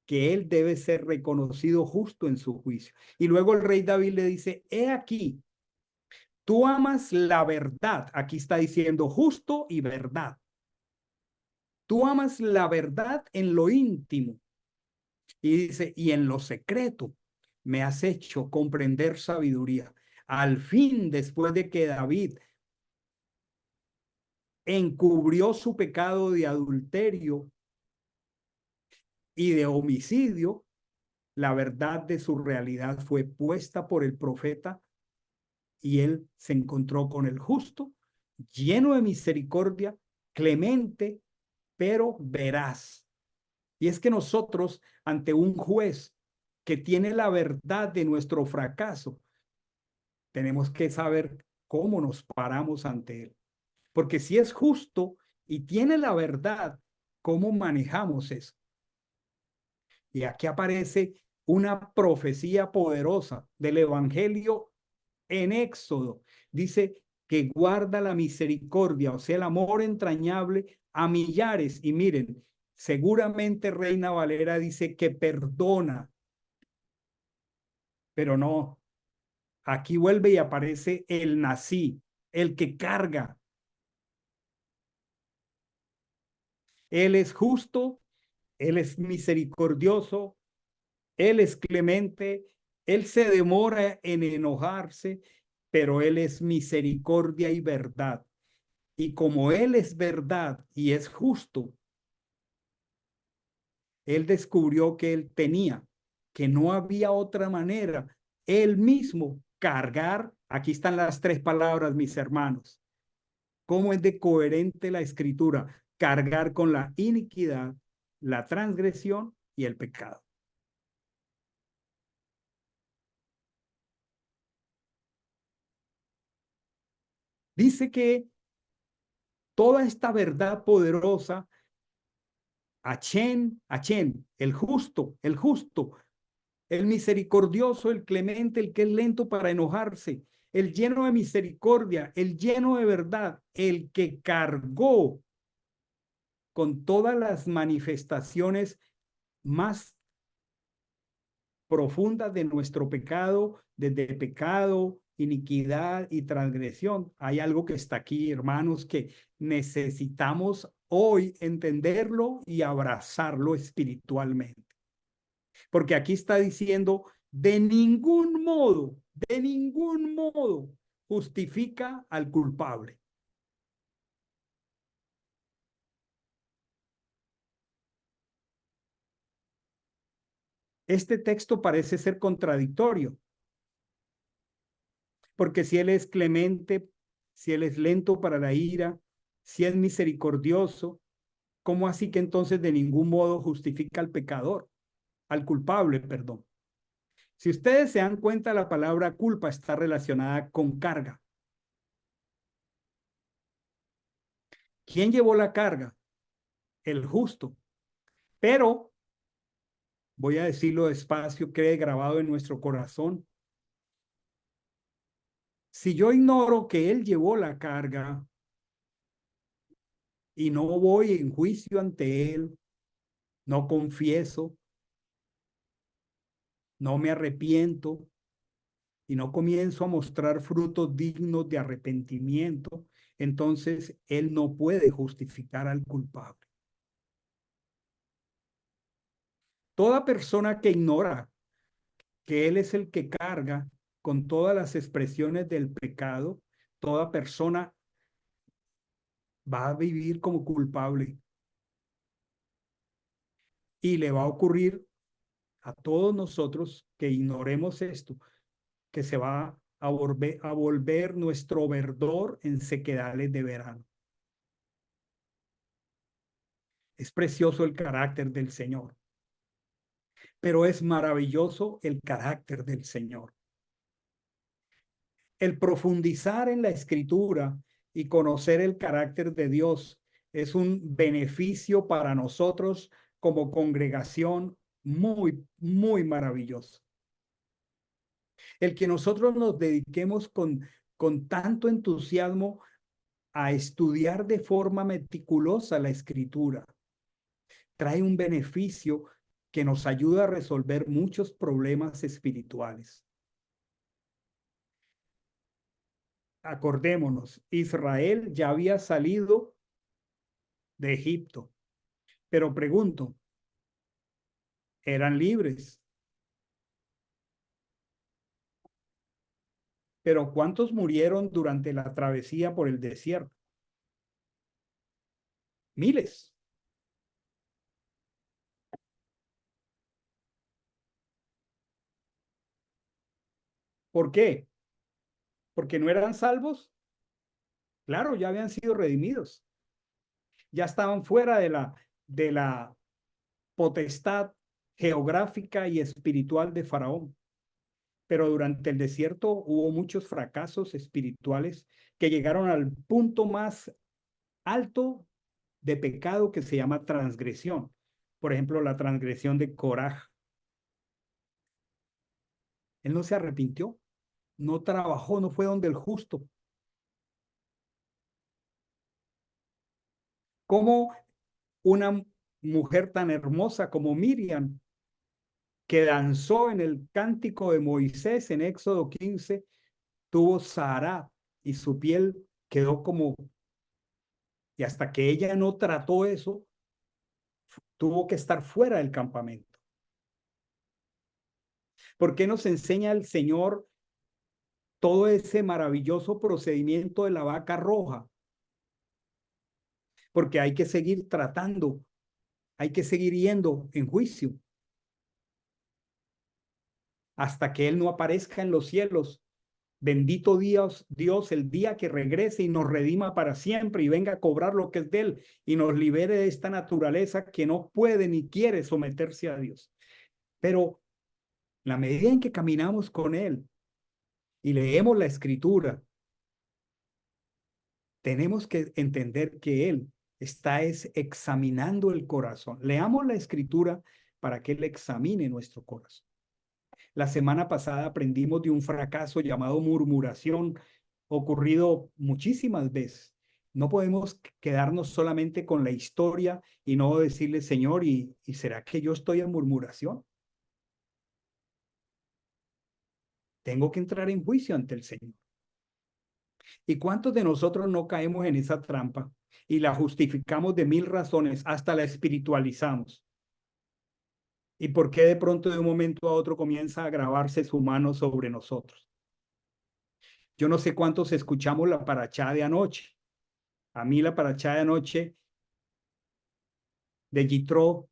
que él debe ser reconocido justo en su juicio. Y luego el rey David le dice, he aquí, tú amas la verdad. Aquí está diciendo justo y verdad. Tú amas la verdad en lo íntimo. Y dice, y en lo secreto me has hecho comprender sabiduría. Al fin, después de que David encubrió su pecado de adulterio y de homicidio, la verdad de su realidad fue puesta por el profeta y él se encontró con el justo, lleno de misericordia, clemente, pero veraz. Y es que nosotros, ante un juez que tiene la verdad de nuestro fracaso, tenemos que saber cómo nos paramos ante él. Porque si es justo y tiene la verdad, ¿cómo manejamos eso? Y aquí aparece una profecía poderosa del Evangelio en Éxodo. Dice que guarda la misericordia, o sea, el amor entrañable a millares. Y miren, seguramente Reina Valera dice que perdona, pero no. Aquí vuelve y aparece el nací, el que carga. Él es justo, él es misericordioso, él es clemente, él se demora en enojarse, pero él es misericordia y verdad. Y como él es verdad y es justo, él descubrió que él tenía, que no había otra manera, él mismo cargar, aquí están las tres palabras, mis hermanos, cómo es de coherente la escritura, cargar con la iniquidad, la transgresión y el pecado. Dice que toda esta verdad poderosa, Achen, el justo, el misericordioso, el clemente, el que es lento para enojarse, el lleno de misericordia, el lleno de verdad, el que cargó con todas las manifestaciones más profundas de nuestro pecado, desde pecado, iniquidad y transgresión. Hay algo que está aquí, hermanos, que necesitamos hoy entenderlo y abrazarlo espiritualmente. Porque aquí está diciendo, de ningún modo justifica al culpable. Este texto parece ser contradictorio, porque si él es clemente, si él es lento para la ira, si es misericordioso, ¿cómo así que entonces de ningún modo justifica al pecador, al culpable, perdón? Si ustedes se dan cuenta, la palabra culpa está relacionada con carga. ¿Quién llevó la carga? El justo. Pero, voy a decirlo despacio, quede grabado en nuestro corazón. Si yo ignoro que él llevó la carga y no voy en juicio ante él, no confieso, no me arrepiento y no comienzo a mostrar frutos dignos de arrepentimiento, entonces Él no puede justificar al culpable. Toda persona que ignora que Él es el que carga con todas las expresiones del pecado, toda persona va a vivir como culpable y le va a ocurrir a todos nosotros que ignoremos esto, que se va a volver nuestro verdor en sequedales de verano. Es precioso el carácter del Señor, pero es maravilloso el carácter del Señor. El profundizar en la escritura y conocer el carácter de Dios es un beneficio para nosotros como congregación muy, muy maravilloso. El que nosotros nos dediquemos con tanto entusiasmo a estudiar de forma meticulosa la escritura trae un beneficio que nos ayuda a resolver muchos problemas espirituales. Acordémonos, Israel ya había salido de Egipto, pero pregunto, ¿eran libres? Pero ¿cuántos murieron durante la travesía por el desierto? Miles. ¿Por qué? ¿Porque no eran salvos? Claro, ya habían sido redimidos. Ya estaban fuera de la potestad geográfica y espiritual de Faraón. Pero durante el desierto hubo muchos fracasos espirituales que llegaron al punto más alto de pecado que se llama transgresión. Por ejemplo, la transgresión de Coraj. Él no se arrepintió, no trabajó, no fue donde el justo. Como una mujer tan hermosa como Miriam, que danzó en el cántico de Moisés en Éxodo 15, tuvo Sara y su piel quedó como, y hasta que ella no trató eso, tuvo que estar fuera del campamento. ¿Por qué nos enseña el Señor todo ese maravilloso procedimiento de la vaca roja? Porque hay que seguir tratando, hay que seguir yendo en juicio hasta que Él no aparezca en los cielos. Bendito Dios, Dios, el día que regrese y nos redima para siempre y venga a cobrar lo que es de Él y nos libere de esta naturaleza que no puede ni quiere someterse a Dios. Pero la medida en que caminamos con Él y leemos la Escritura, tenemos que entender que Él está examinando el corazón. Leamos la Escritura para que Él examine nuestro corazón. La semana pasada aprendimos de un fracaso llamado murmuración, ocurrido muchísimas veces. No podemos quedarnos solamente con la historia y no decirle, Señor, ¿y será que yo estoy en murmuración? Tengo que entrar en juicio ante el Señor. ¿Y cuántos de nosotros no caemos en esa trampa y la justificamos de mil razones, hasta la espiritualizamos? ¿Y por qué de pronto de un momento a otro comienza a grabarse su mano sobre nosotros? Yo no sé cuántos escuchamos la parachá de anoche. A mí la parachá de anoche de Yitro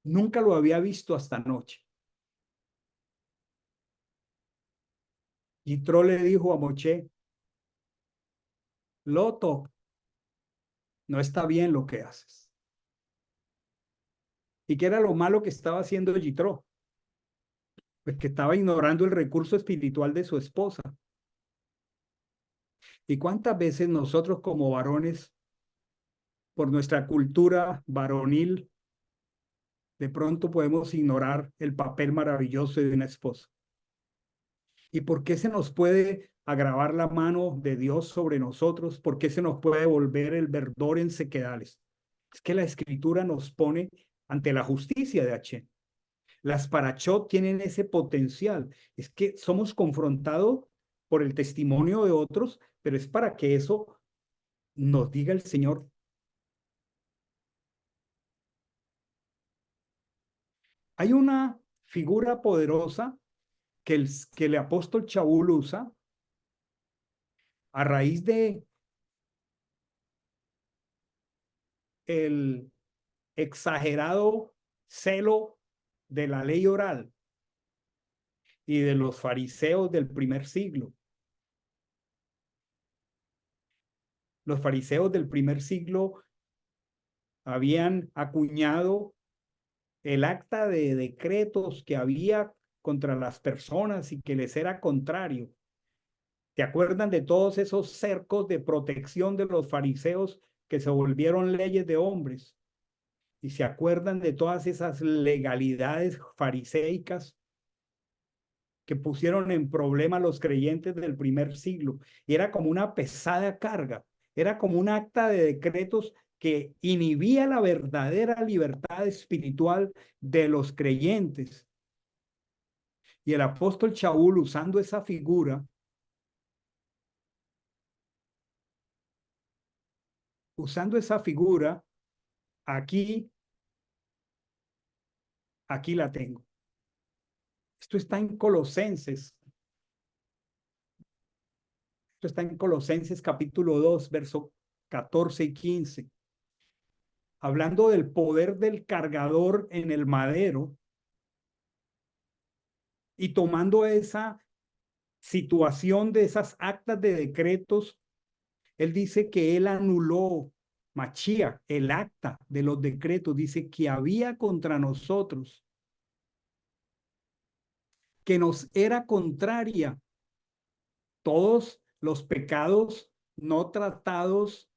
nunca lo había visto hasta anoche. Yitro le dijo a Moche, Loto, no está bien lo que haces. ¿Y qué era lo malo que estaba haciendo Yitro? Pues que estaba ignorando el recurso espiritual de su esposa. ¿Y cuántas veces nosotros como varones, por nuestra cultura varonil, de pronto podemos ignorar el papel maravilloso de una esposa? ¿Y por qué se nos puede agravar la mano de Dios sobre nosotros? ¿Por qué se nos puede volver el verdor en sequedales? Es que la escritura nos pone ante la justicia de H. Las parachot tienen ese potencial. Es que somos confrontados por el testimonio de otros, pero es para que eso nos diga el Señor. Hay una figura poderosa que el apóstol Shaul usa a raíz de el exagerado celo de la ley oral y de los fariseos del primer siglo. Los fariseos del primer siglo habían acuñado el acta de decretos que había contra las personas y que les era contrario. ¿Te acuerdan de todos esos cercos de protección de los fariseos que se volvieron leyes de hombres? Y se acuerdan de todas esas legalidades fariseicas que pusieron en problema a los creyentes del primer siglo. Y era como una pesada carga, era como un acta de decretos que inhibía la verdadera libertad espiritual de los creyentes. Y el apóstol Shaul, usando esa figura, aquí, aquí la tengo. Esto está en Colosenses. Esto está en Colosenses capítulo 2, verso 14 y 15. Hablando del poder del cargador en el madero y tomando esa situación de esas actas de decretos, él dice que él anuló, Machía, el acta de los decretos, dice que había contra nosotros, que nos era contraria todos los pecados no tratados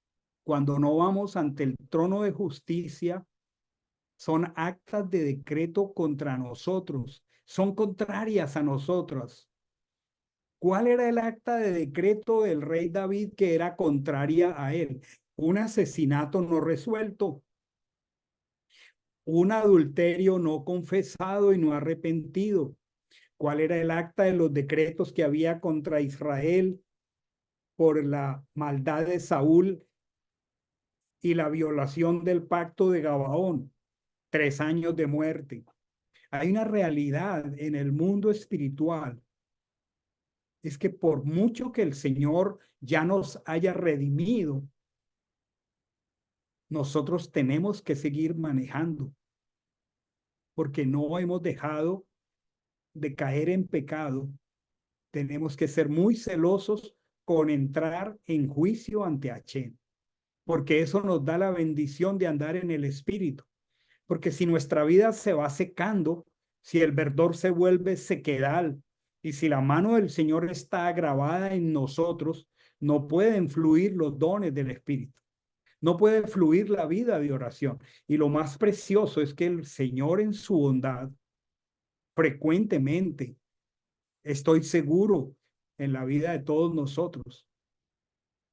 cuando no vamos ante el trono de justicia, son actas de decreto contra nosotros, son contrarias a nosotros. ¿Cuál era el acta de decreto del rey David que era contraria a él? Un asesinato no resuelto, un adulterio no confesado y no arrepentido. ¿Cuál era el acta de los decretos que había contra Israel por la maldad de Saúl y la violación del pacto de Gabaón? 3 años de muerte. Hay una realidad en el mundo espiritual, es que por mucho que el Señor ya nos haya redimido, nosotros tenemos que seguir manejando, porque no hemos dejado de caer en pecado. Tenemos que ser muy celosos con entrar en juicio ante Hachén, porque eso nos da la bendición de andar en el Espíritu. Porque si nuestra vida se va secando, si el verdor se vuelve sequedal y si la mano del Señor está agravada en nosotros, no pueden fluir los dones del Espíritu. No puede fluir la vida de oración. Y lo más precioso es que el Señor en su bondad, frecuentemente, estoy seguro, en la vida de todos nosotros,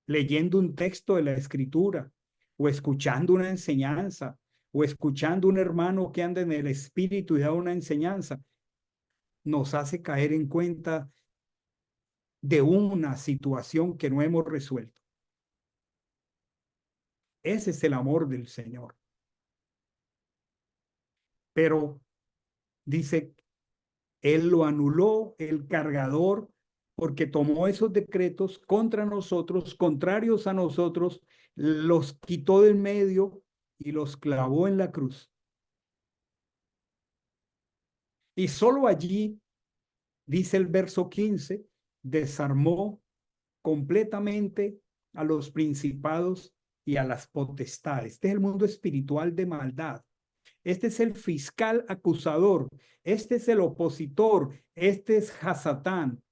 leyendo un texto de la Escritura o escuchando una enseñanza o escuchando un hermano que anda en el Espíritu y da una enseñanza, nos hace caer en cuenta de una situación que no hemos resuelto. Ese es el amor del Señor. Pero dice, Él lo anuló, el cargador, porque tomó esos decretos contra nosotros, contrarios a nosotros, los quitó del medio y los clavó en la cruz. Y solo allí, dice el verso 15, desarmó completamente a los principados y a las potestades. Este es el mundo espiritual de maldad. Este es el fiscal acusador. Este es el opositor. Este es Hasatán.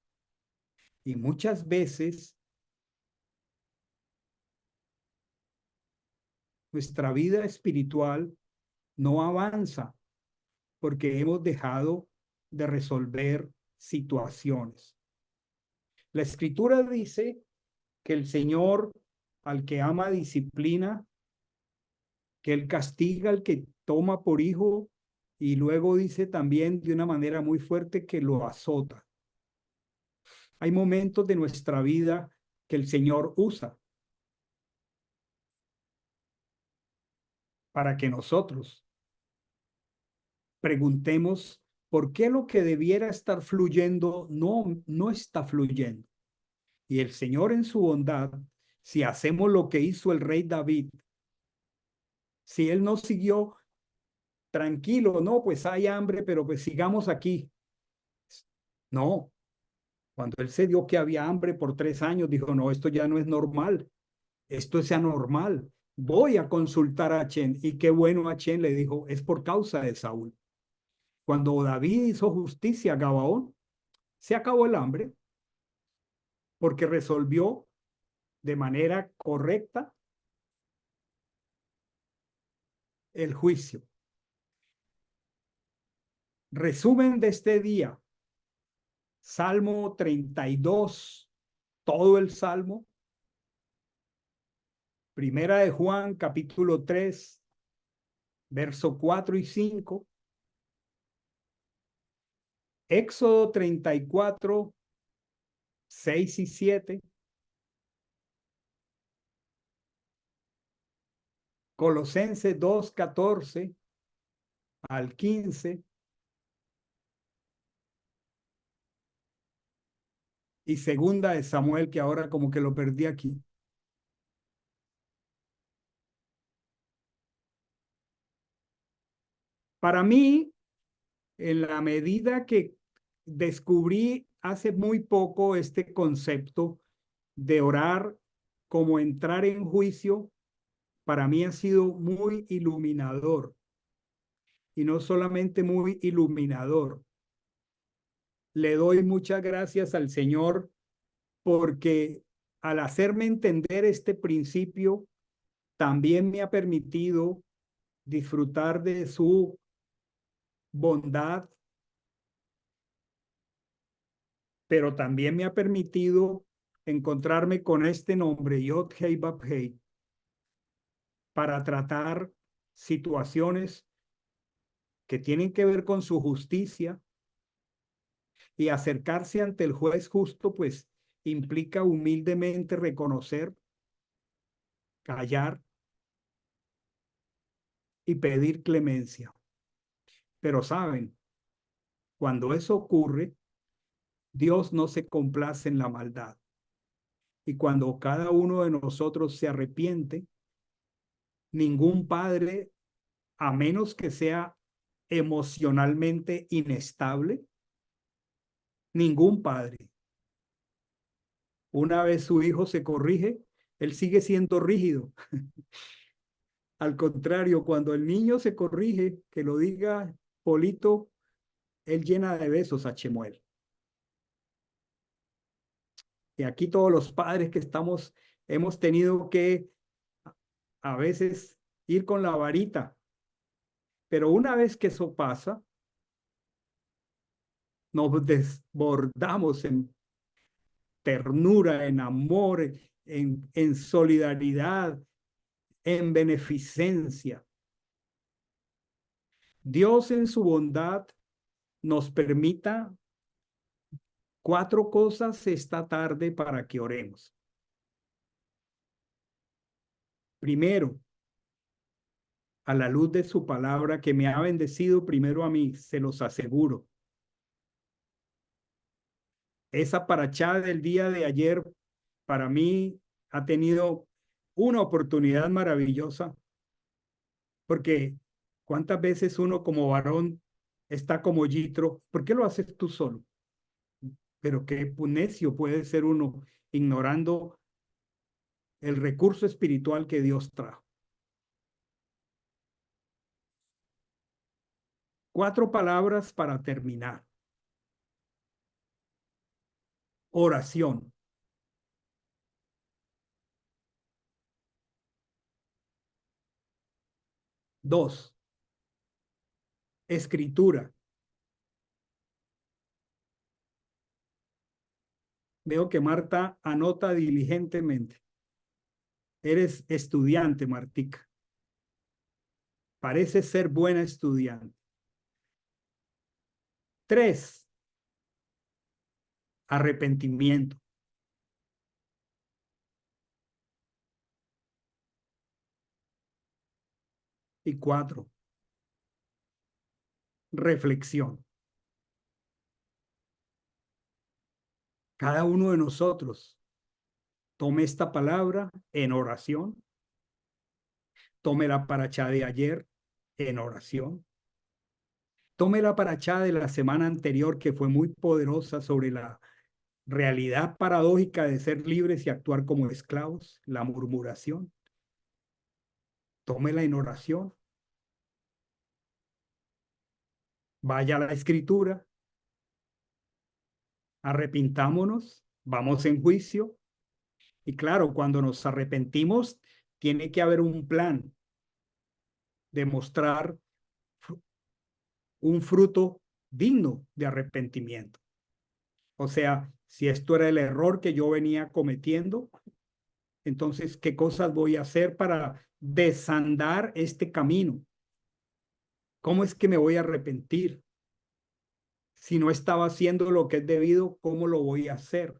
Y muchas veces nuestra vida espiritual no avanza porque hemos dejado de resolver situaciones. La escritura dice que el Señor al que ama disciplina, que Él castiga al que toma por hijo y luego dice también de una manera muy fuerte que lo azota. Hay momentos de nuestra vida que el Señor usa para que nosotros preguntemos por qué lo que debiera estar fluyendo no está fluyendo. Y el Señor en su bondad, si hacemos lo que hizo el rey David, si él no siguió tranquilo, no, pues hay hambre, pero pues sigamos aquí. No, cuando él se dio que había hambre por 3 años, dijo, no, esto ya no es normal, esto es anormal. Voy a consultar a Chen. Y qué bueno, a Chen le dijo, es por causa de Saúl. Cuando David hizo justicia a Gabaón, se acabó el hambre porque resolvió de manera correcta el juicio. Resumen de este día, Salmo 32, todo el Salmo, Primera de Juan, capítulo 3, verso 4 y 5, Éxodo 34, 6 y 7, Colosenses 2, 14 al 15 y segunda de Samuel, que ahora como que lo perdí aquí. Para mí, en la medida que descubrí hace muy poco este concepto de orar como entrar en juicio, para mí ha sido muy iluminador. Y no solamente muy iluminador, le doy muchas gracias al Señor porque al hacerme entender este principio, también me ha permitido disfrutar de su bondad, pero también me ha permitido encontrarme con este nombre, Yod Hei Bab Hei, para tratar situaciones que tienen que ver con su justicia, y acercarse ante el juez justo, pues implica humildemente reconocer, callar y pedir clemencia. Pero saben, cuando eso ocurre, Dios no se complace en la maldad. Y cuando cada uno de nosotros se arrepiente, ningún padre, a menos que sea emocionalmente inestable, ningún padre, una vez su hijo se corrige, él sigue siendo rígido. Al contrario, cuando el niño se corrige, que lo diga Polito, él llena de besos a Chemuel. Y aquí todos los padres que estamos, hemos tenido que a veces ir con la varita, pero una vez que eso pasa, nos desbordamos en ternura, en amor, en solidaridad, en beneficencia. Dios en su bondad nos permita 4 cosas esta tarde para que oremos. Primero, a la luz de su palabra que me ha bendecido primero a mí, se los aseguro. Esa parachá del día de ayer para mí ha tenido una oportunidad maravillosa, porque cuántas veces uno como varón está como Yitro, ¿por qué lo haces tú solo? Pero qué necio puede ser uno ignorando el recurso espiritual que Dios trajo. 4 palabras para terminar. Oración. 2, escritura. Veo que Marta anota diligentemente. Eres estudiante, Martica. Parece ser buena estudiante. 3, arrepentimiento. Y 4, reflexión. Cada uno de nosotros tome esta palabra en oración, tome la paracha de ayer en oración, tome la paracha de la semana anterior que fue muy poderosa sobre la realidad paradójica de ser libres y actuar como esclavos, la murmuración. Tómela en oración, vaya a la escritura, arrepintámonos, vamos en juicio. Y claro, cuando nos arrepentimos, tiene que haber un plan de mostrar un fruto digno de arrepentimiento. O sea, si esto era el error que yo venía cometiendo, entonces, ¿qué cosas voy a hacer para desandar este camino? ¿Cómo es que me voy a arrepentir? Si no estaba haciendo lo que es debido, ¿cómo lo voy a hacer?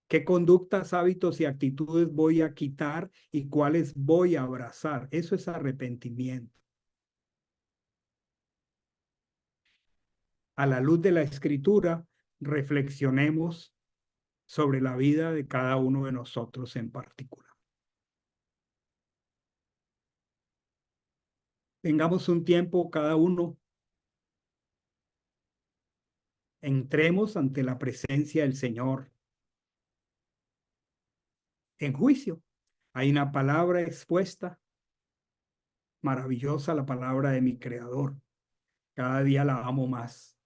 ¿Qué conductas, hábitos y actitudes voy a quitar y cuáles voy a abrazar? Eso es arrepentimiento. A la luz de la escritura, reflexionemos sobre la vida de cada uno de nosotros en particular. Tengamos un tiempo cada uno, entremos ante la presencia del Señor en juicio. Hay una palabra expuesta, maravillosa, la palabra de mi Creador. Cada día la amo más.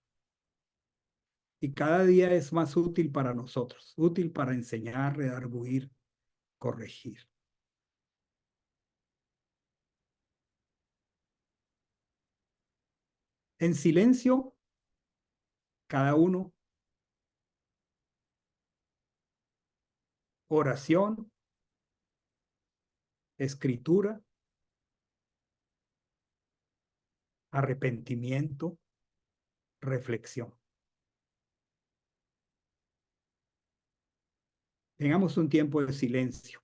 Y cada día es más útil para nosotros, útil para enseñar, redarguir, corregir. En silencio, cada uno, oración, escritura, arrepentimiento, reflexión. Tengamos un tiempo de silencio.